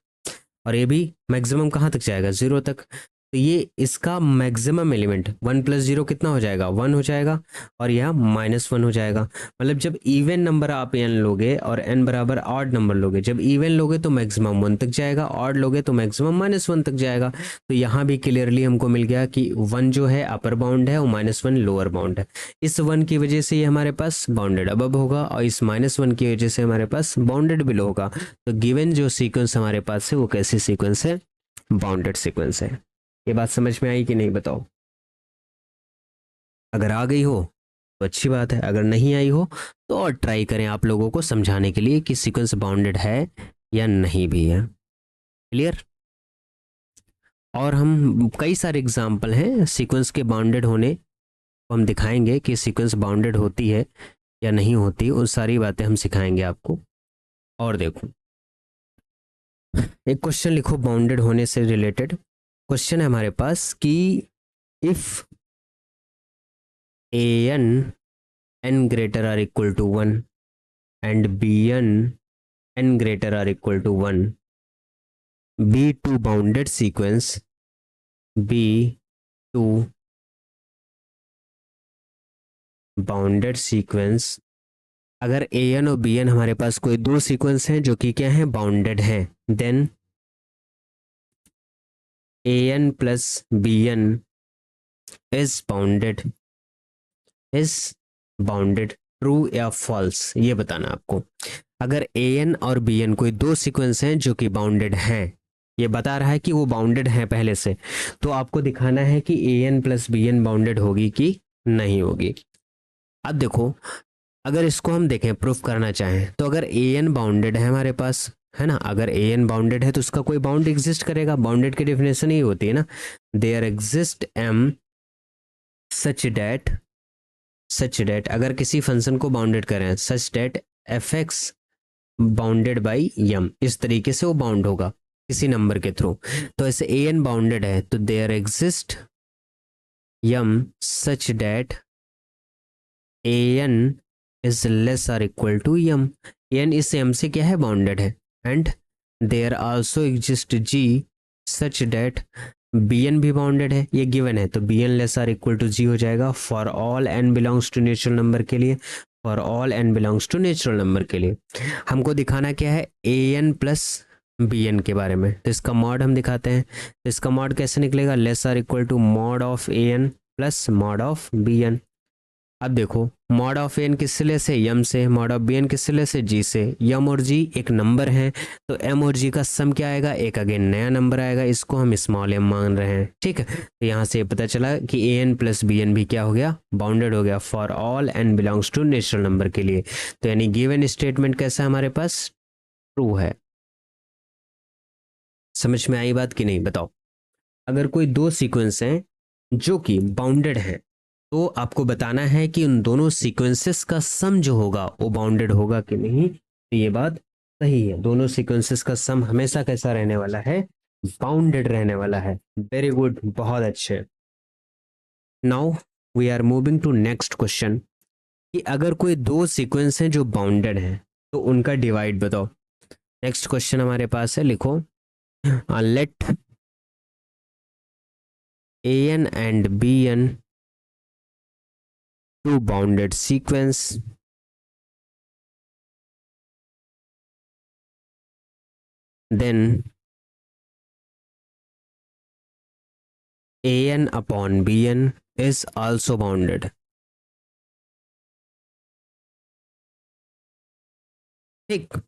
और ये भी मैक्सिमम कहाँ तक जाएगा, 0 तक। तो ये इसका मैक्सिमम एलिमेंट 1 + 0 कितना हो जाएगा, 1 हो जाएगा, और यह -1 हो जाएगा। मतलब जब इवन नंबर आप n लोगे और n बराबर ऑड नंबर लोगे, जब इवन लोगे तो मैक्सिमम 1 तक जाएगा, ऑड लोगे तो मैक्सिमम -1 तक जाएगा। तो यहाँ भी क्लियरली हमको मिल गया कि 1 जो है अपर बाउंड है और -1 लोअर बाउंड है। इस 1 की वजह से ये हमारे पास बाउंडेड अबव होगा और इस -1 की वजह से हमारे पास बाउंडेड बिलो होगा। तो गिवन जो सीक्वेंस हमारे पास है वो कैसी सीक्वेंस है, बाउंडेड सीक्वेंस है। ये बात समझ में आई कि नहीं बताओ? अगर आ गई हो तो अच्छी बात है, अगर नहीं आई हो तो और ट्राई करें आप लोगों को समझाने के लिए कि सीक्वेंस बाउंडेड है या नहीं भी है। क्लियर? और हम कई सारे एग्जाम्पल हैं सीक्वेंस के बाउंडेड होने, हम दिखाएंगे कि सीक्वेंस बाउंडेड होती है या नहीं होती, उन सारी बातें हम सिखाएंगे आपको। और देखो एक क्वेश्चन लिखो बाउंडेड होने से रिलेटेड। क्वेश्चन है हमारे पास कि if an n greater or equal to 1 and bn n greater or equal to 1 be two bounded sequence अगर an और bn हमारे पास कोई दो सीक्वेंस हैं जो कि क्या है, बाउंडेड हैं, then an plus bn is bounded true या फॉल्स, ये बताना आपको। अगर an और bn कोई दो सीक्वेंस हैं जो कि बाउंडेड हैं, ये बता रहा है कि वो बाउंडेड हैं पहले से, तो आपको दिखाना है कि an प्लस bn बाउंडेड होगी कि नहीं होगी। अब देखो अगर इसको हम देखें प्रूफ करना चाहें तो अगर an बाउंडेड है हमारे पास, है ना, अगर an बाउंडेड है तो उसका कोई बाउंड एग्जिस्ट करेगा। बाउंडेड की डेफिनेशन ही होती है ना, there exist m such that अगर किसी फंक्शन को बाउंडेड करें such that fx bounded by m, इस तरीके से वो बाउंड होगा किसी नंबर के थ्रू। तो ऐसे an बाउंडेड है तो there exist m such that an is less or equal to m, n इस m से क्या है, बाउंडेड है। And there also exist g such that bn भी बाउंडेड है, ये गिवन है, तो bn less or equal to g हो जाएगा for all n belongs to natural number के लिए, for all n belongs to natural number के लिए। हमको दिखाना क्या है, an प्लस bn के बारे में, तो इसका मॉड हम दिखाते हैं। तो इसका मॉड कैसे निकलेगा, less or equal to mod of an plus mod of bn। अब देखो मॉड ऑफ एन किससे लेस है, यम से, मॉड ऑफ बी एन किससे लेस है, जी से। यम और जी एक नंबर है तो एम और जी का सम क्या आएगा, एक अगेन नया नंबर आएगा, इसको हम स्मॉल एम मान रहे हैं। ठीक है, तो यहाँ से पता चला कि a n plus b n भी क्या हो गया, बाउंडेड हो गया for all n belongs to natural number के लिए। तो यानी गिवन स्टेटमेंट कैसा हमारे पास, ट्रू है। समझ में आई बात कि नहीं बताओ? अगर कोई दो सीक्वेंस हैं जो कि बाउंडेड हैं तो आपको बताना है कि उन दोनों सीक्वेंसेस का सम जो होगा वो बाउंडेड होगा कि नहीं। तो ये बात सही है, दोनों सीक्वेंसेस का सम हमेशा कैसा रहने वाला है, बाउंडेड रहने वाला है। वेरी गुड, बहुत अच्छे। Now we are moving to next question कि अगर कोई दो सीक्वेंस हैं जो बाउंडेड हैं तो उनका डिवाइड बताओ। नेक्स्ट क्वेश्चन हमारे पास है, लिखो late an and bn two bounded sequence then an upon bn is also bounded। ठीक,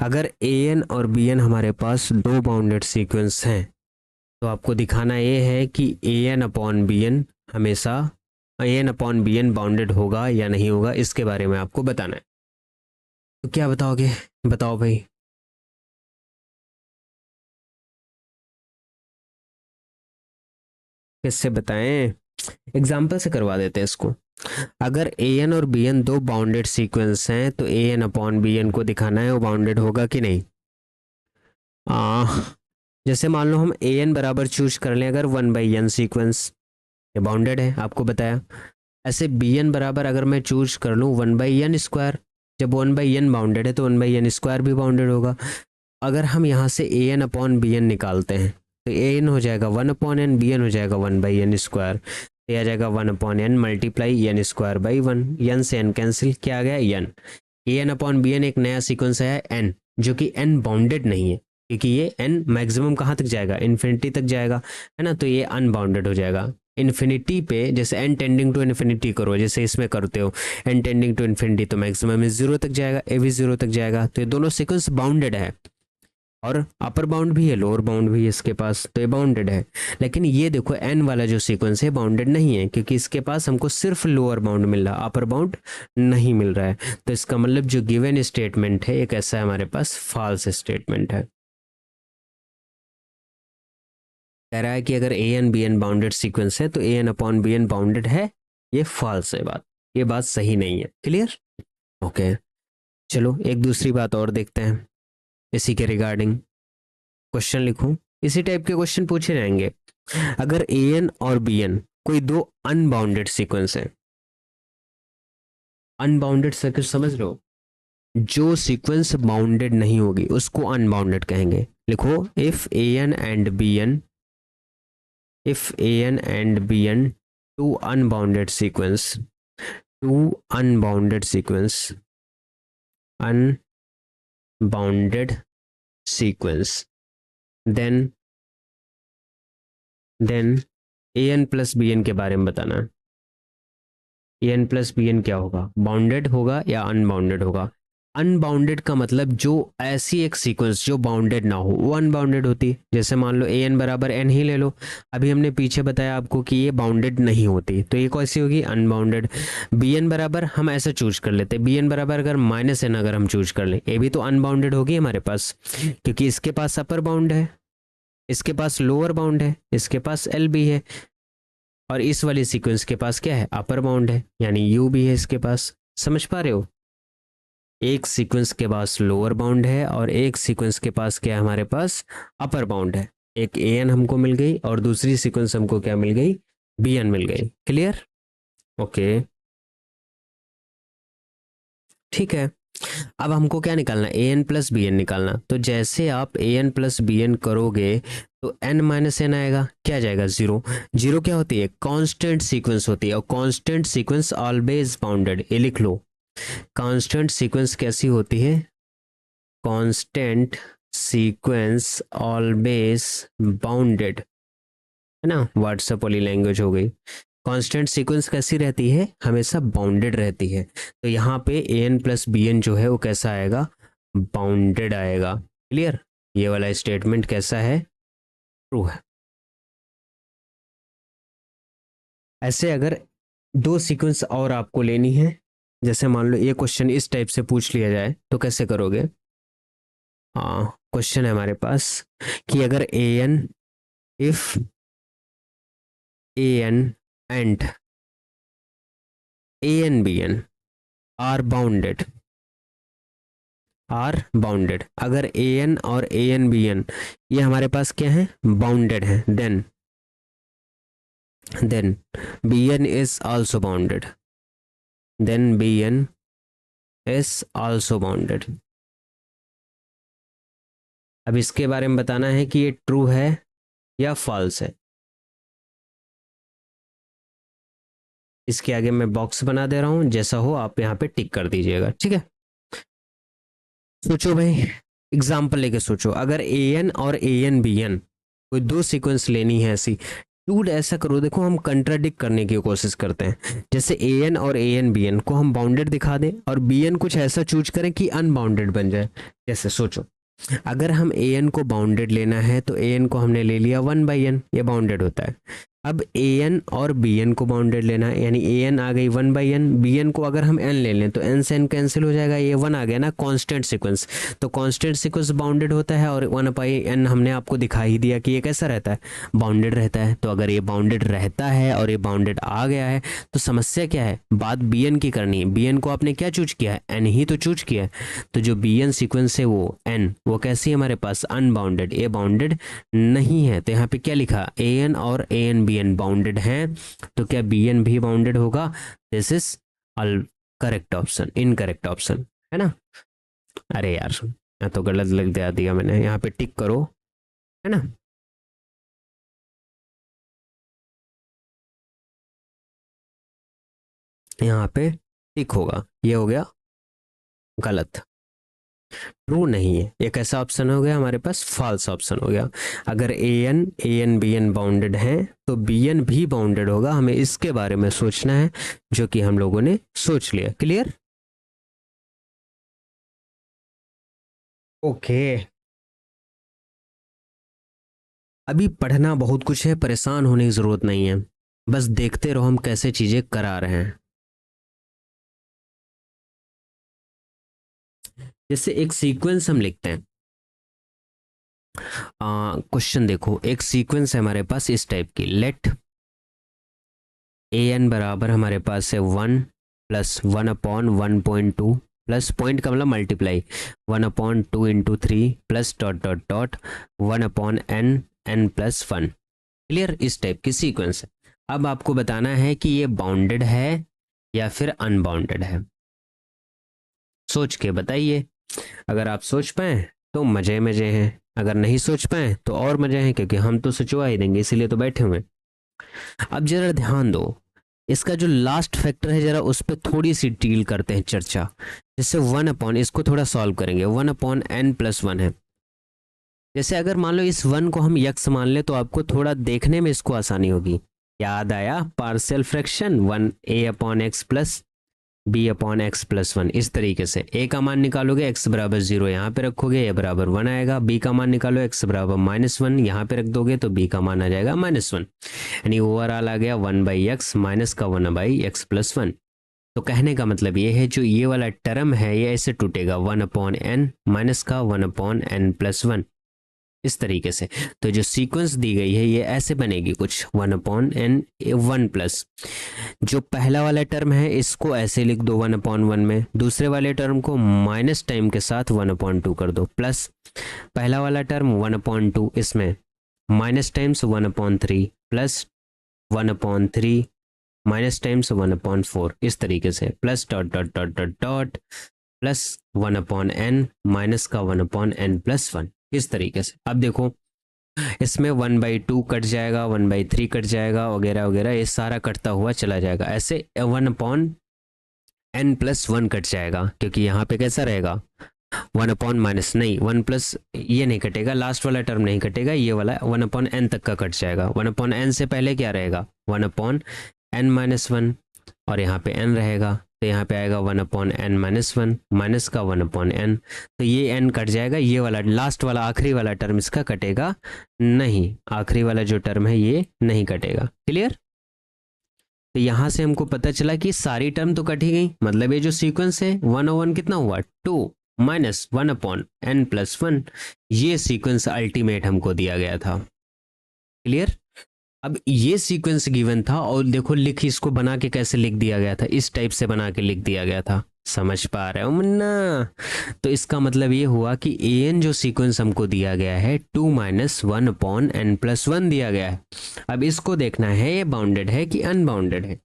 अगर an और bn हमारे पास दो बाउंडेड सीक्वेंस हैं तो आपको दिखाना ये है कि an अपॉन bn हमेशा an अपॉन bn बाउंडेड होगा या नहीं होगा, इसके बारे में आपको बताना है। तो क्या बताओगे, बताओ भाई। किससे बताएं, एग्जाम्पल से करवा देते हैं इसको। अगर an और bn दो बाउंडेड सीक्वेंस हैं तो an अपॉन bn को दिखाना है वो बाउंडेड होगा कि नहीं। जैसे मान लो हम an बराबर चूज कर लें अगर 1/n सीक्वेंस, ये बाउंडेड है आपको बताया। ऐसे bn बराबर अगर मैं चूज कर लूँ 1/n², जब 1/n बाउंडेड है तो 1/n² भी बाउंडेड होगा। अगर हम यहाँ से an अपॉन bn निकालते हैं तो ए एन हो जाएगा 1/n, बी एन हो जाएगा 1/n², तो आ जाएगा 1/n multiply n square by 1, n से एन कैंसिल, क्या आ गया n. A n upon b n एक नया सीक्वेंस है एन, जो कि एन बाउंडेड नहीं है, क्योंकि ये एन मैक्सिमम कहाँ तक जाएगा, इन्फिनिटी तक जाएगा, है ना, तो ये अनबाउंडेड हो जाएगा। इन्फिनिटी पे जैसे एन टेंडिंग टू इन्फिनिटी करो, जैसे इसमें करते हो एन टेंडिंग टू इन्फिनिटी, तो मैक्सिमम इज 0 तक जाएगा, ए भी 0 तक जाएगा, तो ये दोनों सीक्वेंस बाउंडेड है, और अपर बाउंड भी है, लोअर बाउंड भी है इसके पास, तो ये बाउंडेड है। लेकिन ये देखो एन वाला जो सीक्वेंस है बाउंडेड नहीं है, क्योंकि इसके पास हमको सिर्फ लोअर बाउंड मिल रहा है, अपर बाउंड नहीं मिल रहा है। तो इसका मतलब जो गिवन स्टेटमेंट है एक ऐसा है हमारे पास फॉल्स स्टेटमेंट है। कह रहा है कि अगर a n b n bounded sequence है तो a n upon b n bounded है, ये फॉल्स है बात, ये बात सही नहीं है। क्लियर? ओके, चलो एक दूसरी बात और देखते हैं इसी के रिगार्डिंग। क्वेश्चन लिखूं, इसी टाइप के क्वेश्चन पूछे जाएंगे। अगर ए एन और बी एन कोई दो अनबाउंडेड सीक्वेंस है, अनबाउंडेड सर्किट समझ रहे हो, जो सीक्वेंस बाउंडेड नहीं होगी उसको अनबाउंडेड कहेंगे। लिखो if a n and b n, if a n and b n two unbounded sequence, two unbounded sequence, unbounded sequence, then a n plus b n के बारे में बताना है। A n plus b n क्या होगा, बाउंडेड होगा या अनबाउंडेड होगा। अनबाउंडेड का मतलब जो ऐसी एक सीक्वेंस जो बाउंडेड ना हो वो अनबाउंडेड होती है। जैसे मान लो ए एन बराबर एन ही ले लो, अभी हमने पीछे बताया आपको कि ये बाउंडेड नहीं होती, तो ये कैसी होगी, अनबाउंडेड। बी एन बराबर हम ऐसा चूज कर लेते, बी एन बराबर अगर माइनस एन अगर हम चूज कर लें, ये भी तो अनबाउंडेड होगी हमारे पास, क्योंकि इसके पास अपर बाउंड है, इसके पास लोअर बाउंड है, इसके पास एल भी है, और इस वाली सीक्वेंस के पास क्या है, अपर बाउंड है, यानी यू भी है इसके पास। समझ पा रहे हो, एक सीक्वेंस के पास लोअर बाउंड है और एक सीक्वेंस के पास क्या है, हमारे पास अपर बाउंड है। एक ए एन हमको मिल गई और दूसरी सीक्वेंस हमको क्या मिल गई, बी एन मिल गई। क्लियर? ओके, ठीक है। अब हमको क्या निकालना, ए एन प्लस बी एन निकालना। तो जैसे आप ए एन प्लस बी एन करोगे तो एन माइनस एन आएगा, क्या जाएगा, जीरो। जीरो क्या होती है, कांस्टेंट सीक्वेंस होती है, और कांस्टेंट सीक्वेंस ऑलवेज बाउंडेड, ये लिख लो। कांस्टेंट सीक्वेंस कैसी होती है, कांस्टेंट सीक्वेंस ऑलवेज बाउंडेड, है ना, व्हाट्सएप वाली लैंग्वेज हो गई। कांस्टेंट सीक्वेंस कैसी रहती है, हमेशा बाउंडेड रहती है। तो यहाँ पे ए एन प्लस बी एन जो है वो कैसा आएगा, बाउंडेड आएगा। क्लियर? ये वाला स्टेटमेंट कैसा है, ट्रू है। ऐसे अगर दो सीक्वेंस और आपको लेनी है, जैसे मान लो ये क्वेश्चन इस टाइप से पूछ लिया जाए तो कैसे करोगे। हाँ, क्वेश्चन है हमारे पास कि अगर a n, if a n and a n b n are bounded, are bounded, अगर ए एन और ए एन बी एन ये हमारे पास क्या है, बाउंडेड है, then b n is also bounded, then b n is also bounded. अब इसके बारे में बताना है कि ये ट्रू है या फॉल्स है। इसके आगे मैं बॉक्स बना दे रहा हूं, जैसा हो आप यहाँ पे टिक कर दीजिएगा, ठीक है। सोचो भाई, एग्जाम्पल लेके सोचो, अगर ए एन और ए एन बी एन कोई दो सीक्वेंस लेनी है ऐसी, टूड ऐसा करो, देखो हम कंट्राडिक्ट करने की कोशिश करते हैं। जैसे ए एन और ए एन बी एन को हम बाउंडेड दिखा दें और बी एन कुछ ऐसा चूज करें कि अनबाउंडेड बन जाए। जैसे सोचो, अगर हम ए एन को बाउंडेड लेना है तो ए एन को हमने ले लिया 1/n, ये बाउंडेड होता है। अब ए एन और बी एन को बाउंडेड लेना है, यानी ए एन आ गई 1/n, बी एन को अगर हम एन ले लें तो एन से एन कैंसिल हो जाएगा, ये 1 आ गया ना, कांस्टेंट सीक्वेंस। तो कांस्टेंट सीक्वेंस बाउंडेड होता है, और 1/n हमने आपको दिखा ही दिया कि ये कैसा रहता है, बाउंडेड रहता है। तो अगर ये बाउंडेड रहता है और ये बाउंडेड आ गया है तो समस्या क्या है, बात बी एन की करनी है। बी एन को आपने क्या चूज किया है, एन ही तो चूज किया है। तो जो बी एन सीक्वेंस है वो एन, वो कैसी है हमारे पास, अनबाउंडेड, ए बाउंडेड नहीं है। तो यहाँ पे क्या लिखा, ए एन और ए एन बी एन बाउंडेड हैं, तो क्या बी एन भी बाउंडेड होगा। This is correct option, incorrect option, है ना। अरे यार, मैं तो गलत लग दिया मैंने, यहाँ पे टिक करो, है ना। यहाँ पे टिक होगा, ये हो गया गलत, ट्रू नहीं है। एक ऐसा ऑप्शन हो गया हमारे पास, फॉल्स ऑप्शन हो गया। अगर a n b n bounded है तो बी एन भी बाउंडेड होगा, हमें इसके बारे में सोचना है, जो कि हम लोगों ने सोच लिया। क्लियर? ओके। अभी पढ़ना बहुत कुछ है, परेशान होने की जरूरत नहीं है, बस देखते रहो हम कैसे चीजें करा रहे हैं। जैसे एक सीक्वेंस हम लिखते हैं, क्वेश्चन देखो, एक सीक्वेंस है हमारे पास इस टाइप की, लेट ए एन बराबर हमारे पास है 1+1/1.2 प्लस पॉइंट का मतलब multiply 1/2 × 3 plus dot dot dot 1/n+1। Clear? इस टाइप की सीक्वेंस है। अब आपको बताना है कि ये बाउंडेड है या फिर अनबाउंडेड है, सोच के बताइए। अगर आप सोच पाए तो मजे मजे हैं, अगर नहीं सोच पाए तो और मजे हैं, क्योंकि हम तो सोचवा ही देंगे, इसीलिए तो बैठे हुए। अब जरा ध्यान दो, इसका जो लास्ट फैक्टर है जरा उस पर थोड़ी सी डील करते हैं चर्चा। जैसे 1/, इसको थोड़ा सॉल्व करेंगे, 1/n+1 है। जैसे अगर मान लो इस 1 को हम यक्स मान ले तो आपको थोड़ा देखने में इसको आसानी होगी। याद आया partial fraction, 1a/x plus b/x+1। इस तरीके से a का मान निकालोगे x बराबर 0 यहाँ पे रखोगे, a बराबर 1 आएगा। b का मान निकालो, x बराबर -1 यहाँ पे रख दोगे तो b का मान आ जाएगा -1, यानी ओवरऑल आ गया 1/x माइनस का 1/x+1। तो कहने का मतलब ये है, जो ये वाला टर्म है ये ऐसे टूटेगा, 1/n माइनस का 1/n+1, इस तरीके से। तो जो सीक्वेंस दी गई है ये ऐसे बनेगी कुछ, 1/n 1+, जो पहला वाला टर्म है इसको ऐसे लिख दो 1/1 में, दूसरे वाले टर्म को माइनस टाइम के साथ 1/2 कर दो, प्लस पहला वाला टर्म 1/2, इसमें minus times 1/3 plus 1/3 minus times 1/4, इस तरीके से, plus dot dot dot dot dot plus 1/n minus का 1/n+1, इस तरीके से। अब देखो इसमें 1/2 कट जाएगा, 1/3 कट जाएगा, वगैरह वगैरह, ये सारा कटता हुआ चला जाएगा। ऐसे 1/n+1 कट जाएगा, क्योंकि यहाँ पे कैसा रहेगा 1/ माइनस नहीं 1 प्लस, ये नहीं कटेगा, लास्ट वाला टर्म नहीं कटेगा, ये वाला 1/n तक का कट जाएगा। 1/n से पहले क्या रहेगा 1/n-1, और यहाँ पे n रहेगा तो यहाँ पे आएगा 1/n-1 माइनस का 1/n, तो ये n कट जाएगा, ये वाला लास्ट वाला आखिरी वाला टर्म इसका कटेगा नहीं, आखिरी वाला जो टर्म है ये नहीं कटेगा। क्लियर? तो यहाँ से हमको पता चला कि सारी टर्म तो कट ही गई, मतलब ये जो सीक्वेंस है 1/1 कितना हुआ 2 माइनस 1/n+1, ये सीक्वेंस अल्टीमेट हमको दिया गया था। क्लियर? अब ये सीक्वेंस गिवन था, और देखो लिख इसको बना के कैसे लिख दिया गया था, इस टाइप से बना के लिख दिया गया था। समझ पा रहे हो मुन्ना? तो इसका मतलब ये हुआ कि an जो सीक्वेंस हमको दिया गया है 2 माइनस 1/n+1 दिया गया है। अब इसको देखना है ये बाउंडेड है कि अनबाउंडेड है।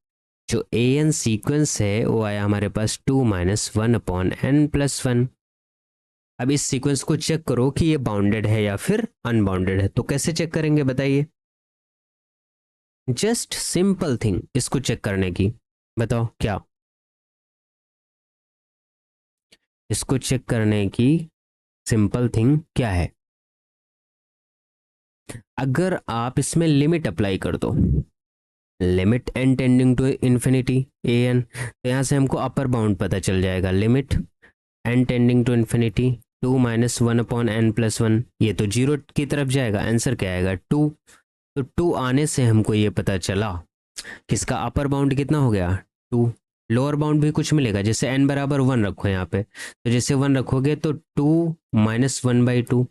जो an सीक्वेंस है वो आया हमारे पास 2 माइनस 1/n+1। अब इस सीक्वेंस को चेक करो कि ये बाउंडेड है या फिर अनबाउंडेड है, तो कैसे चेक करेंगे बताइए? जस्ट सिंपल थिंग इसको चेक करने की, बताओ क्या? इसको चेक करने की सिंपल थिंग क्या है? अगर आप इसमें लिमिट अप्लाई कर दो, limit n tending to infinity a n, तो यहाँ से हमको अपर बाउंड पता चल जाएगा, limit n tending to infinity 2 minus 1/n+1, ये तो जीरो की तरफ जाएगा, आंसर क्या आएगा 2। तो 2 आने से हमको ये पता चला किसका अपर बाउंड कितना हो गया 2, लोअर बाउंड भी कुछ मिलेगा, जैसे n बराबर 1 रखो यहाँ पे, तो जैसे 1 रखोगे तो 2 माइनस 1/2,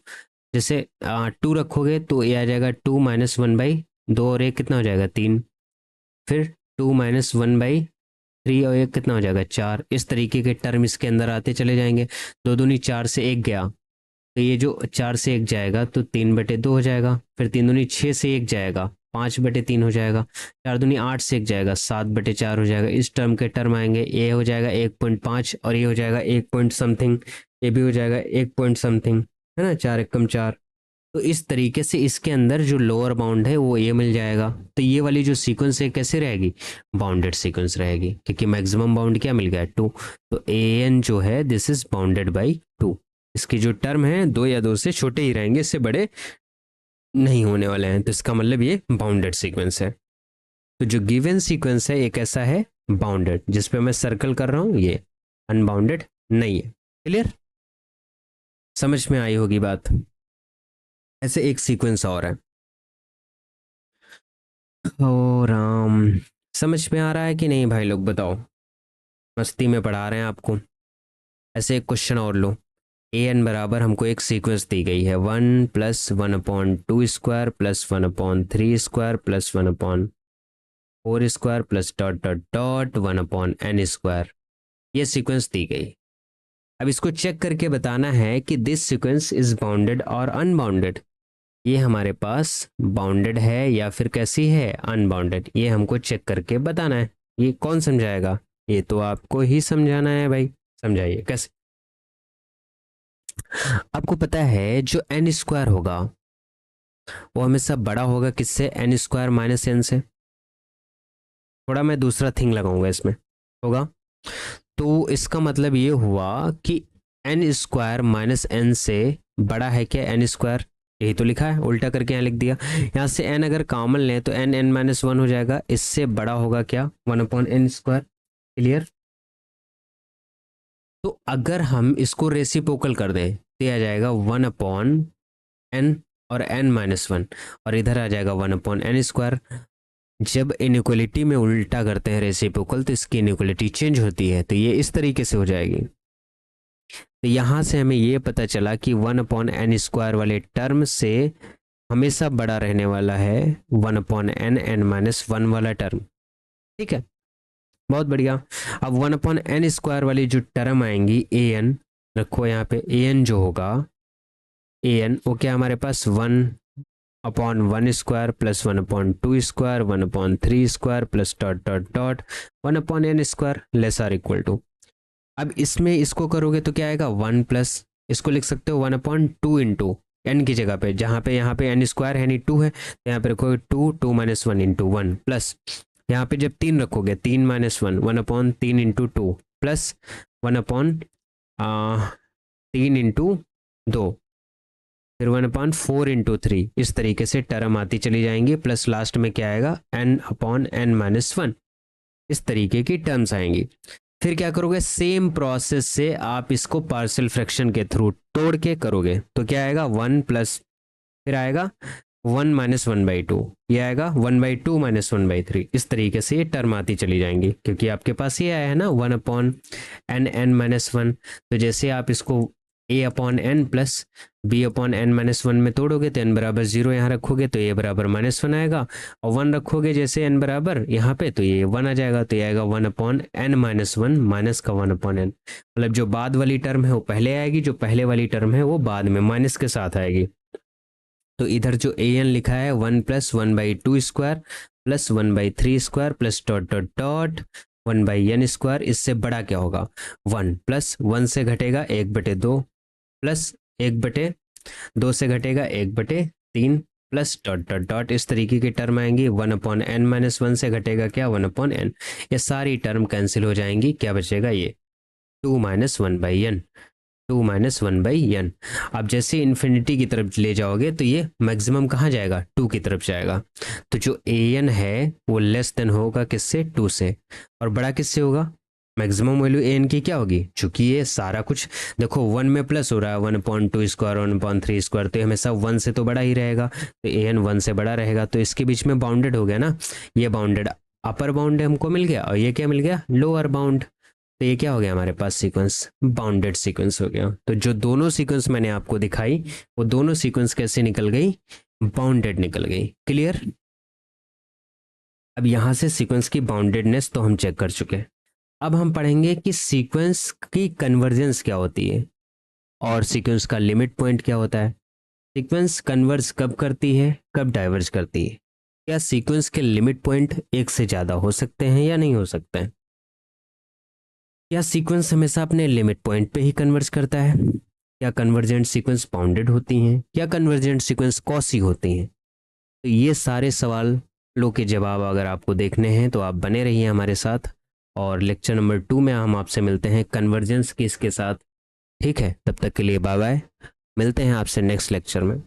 जैसे 2 रखोगे तो ये आ जाएगा 2 माइनस 1/2, और एक कितना हो जाएगा 3, फिर 2 माइनस 1/3, और एक कितना हो जाएगा 4। इस तरीके के टर्म इसके अंदर आते चले जाएंगे। 2 दूनी 4 से 1 गया, तो ये जो 4 से 1 जाएगा तो 3/2 हो जाएगा, फिर 3 दूनी 6 से 1 जाएगा 5/3 हो जाएगा, 4 दूनी 8 से 1 जाएगा 7/4 हो जाएगा। इस टर्म के टर्म आएंगे, ये हो जाएगा 1.5, और ये हो जाएगा 1 पॉइंट समथिंग, ये भी हो जाएगा 1 पॉइंट समथिंग, है ना, 4 एकम 4। तो इस तरीके से इसके अंदर जो लोअर बाउंड है वो ए मिल जाएगा। तो ये वाली जो सीक्वेंस है कैसे रहेगी, बाउंडेड सीक्वेंस रहेगी, क्योंकि मैक्सिमम बाउंड क्या मिल गया, 2। तो ए एन जो है दिस इज बाउंडेड बाई 2। इसकी जो टर्म है 2 या 2 से छोटे ही रहेंगे, इससे बड़े नहीं होने वाले हैं, तो इसका मतलब ये बाउंडेड सीक्वेंस है। तो जो गिवन सीक्वेंस है एक ऐसा है बाउंडेड, जिस पे मैं सर्कल कर रहा हूं, ये अनबाउंडेड नहीं है। क्लियर, समझ में आई होगी बात। ऐसे एक सीक्वेंस और है। ओ राम, समझ में आ रहा है कि नहीं भाई लोग, बताओ। मस्ती में पढ़ा रहे हैं आपको। ऐसे एक क्वेश्चन और लो। ए एन बराबर हमको एक सीक्वेंस दी गई है, 1+1/2² +1/3² +1/4² +... 1/n²। ये सीक्वेंस दी गई। अब इसको चेक करके बताना है कि दिस सीक्वेंस इज बाउंडेड और अनबाउंडेड। ये हमारे पास बाउंडेड है या फिर कैसी है, अनबाउंडेड। ये हमको चेक करके बताना है। ये कौन समझाएगा, ये तो आपको ही समझाना है भाई। समझाइए कैसे। आपको पता है जो n² होगा वो हमेशा बड़ा होगा किससे, n² - n से। थोड़ा मैं दूसरा थिंग लगाऊंगा इसमें, होगा। तो इसका मतलब ये हुआ कि n² - n से बड़ा है क्या, n²। यही तो लिखा है, उल्टा करके यहाँ लिख दिया। यहाँ से n अगर कॉमन लें तो n(n-1) हो जाएगा। इससे बड़ा होगा क्या, 1/n²। क्लियर। तो अगर हम इसको रेसिप्रोकल कर दें तो यह आ जाएगा 1/n और n-1, और इधर आ जाएगा 1/n²। जब इनइक्वलिटी में उल्टा करते हैं रेसिप्रोकल तो इसकी इनइक्वलिटी चेंज होती है, तो ये इस तरीके से हो जाएगी। तो यहाँ से हमें ये पता चला कि 1/n² वाले टर्म से हमेशा बड़ा रहने वाला है 1/n(n-1) वाला टर्म। ठीक है, बहुत बढ़िया। अब 1/n² वाली जो टर्म आएंगी ए एन, रखो यहाँ पे ए एन जो होगा, ए एन वो क्या हमारे पास 1/1² +1/2² 1/3² +... 1/n²< अब इसमें इसको करोगे तो क्या आएगा, 1 प्लस, इसको लिख सकते हो 1/2 इंटू एन की जगह पे, जहाँ पे यहाँ पे n² है नहीं 2 है, तो यहाँ पे रखोगे 2 इंटू 1 प्लस, यहाँ पे जब 3 रखोगे 3 - 1 1/3 इंटू 2 प्लस 1/3 इंटू 2, फिर 1/4 इंटू 3। इस तरीके से टर्म आती चली जाएंगी, प्लस लास्ट में क्या आएगा, n/n-1। इस तरीके की टर्म्स आएंगी। फिर क्या करोगे, सेम प्रोसेस से आप इसको पार्शियल फ्रैक्शन के थ्रू तोड़ के करोगे तो क्या आएगा, 1 प्लस, फिर आएगा 1 - 1/2, ये आएगा 1/2 - 1/3। इस तरीके से ये टर्म आती चली जाएंगी, क्योंकि आपके पास ये आया है ना 1/n(n-1). तो जैसे आप इसको a/n प्लस b/n-1 में तोड़ोगे तो n बराबर 0 यहाँ रखोगे तो a बराबर -1 आएगा, और 1 रखोगे जैसे n बराबर यहाँ पे तो ये 1 आ जाएगा, तो ये आएगा 1/n-1 माइनस का 1/n। मतलब जो बाद वाली टर्म है वो पहले आएगी, जो पहले वाली टर्म है वो बाद में माइनस के साथ आएगी। तो इधर जो ए एन लिखा है 1 + 1/2² + 1/3² प्लस ... 1/n², इससे बड़ा क्या होगा, 1 प्लस 1 से घटेगा 1/2 प्लस 1/2 से घटेगा 1/3 प्लस ... इस तरीके की टर्म आएंगी। 1/n-1 से घटेगा क्या, 1/n। ये सारी टर्म कैंसिल हो जाएंगी, क्या बचेगा, ये 2 - 1/n, 2 - 1/n। आप जैसे इन्फिनिटी की तरफ ले जाओगे तो ये मैक्सिमम कहाँ जाएगा, 2 की तरफ जाएगा। तो जो ए एन है वो लेस देन होगा किससे, 2 से, और बड़ा किससे होगा, मैक्सिमम वैल्यू ए एन की क्या होगी, चूंकि ये सारा कुछ देखो 1 में प्लस हो रहा है 1/2² 1/3², तो हमेशा 1 से तो बड़ा ही रहेगा, तो ए एन 1 से बड़ा रहेगा। तो इसके बीच में बाउंडेड हो गया ना, ये बाउंडेड अपर बाउंड हमको मिल गया, और ये क्या मिल गया, लोअर बाउंड। तो ये क्या हो गया हमारे पास, सीक्वेंस बाउंडेड सीक्वेंस हो गया। तो जो दोनों सीक्वेंस मैंने आपको दिखाई वो दोनों सीक्वेंस कैसे निकल गई, बाउंडेड निकल गई। क्लियर। अब यहां से सीक्वेंस की बाउंडेडनेस तो हम चेक कर चुके। अब हम पढ़ेंगे कि सीक्वेंस की कन्वर्जेंस क्या होती है और सीक्वेंस का लिमिट पॉइंट क्या होता है। सीक्वेंस कन्वर्ज कब करती है, कब डाइवर्ज करती है, क्या सीक्वेंस के लिमिट पॉइंट एक से ज्यादा हो सकते हैं या नहीं हो सकते हैं, क्या सीक्वेंस हमेशा अपने लिमिट पॉइंट पे ही कन्वर्ज करता है, क्या कन्वर्जेंट सीक्वेंस बाउंडेड होती हैं? क्या कन्वर्जेंट सीक्वेंस कॉसी होती हैं? तो ये सारे सवालों के जवाब अगर आपको देखने हैं तो आप बने रहिए हमारे साथ, और लेक्चर नंबर 2 में हम आपसे मिलते हैं कन्वर्जेंस केस के साथ। ठीक है, तब तक के लिए बाय बाय, मिलते हैं आपसे नेक्स्ट लेक्चर में।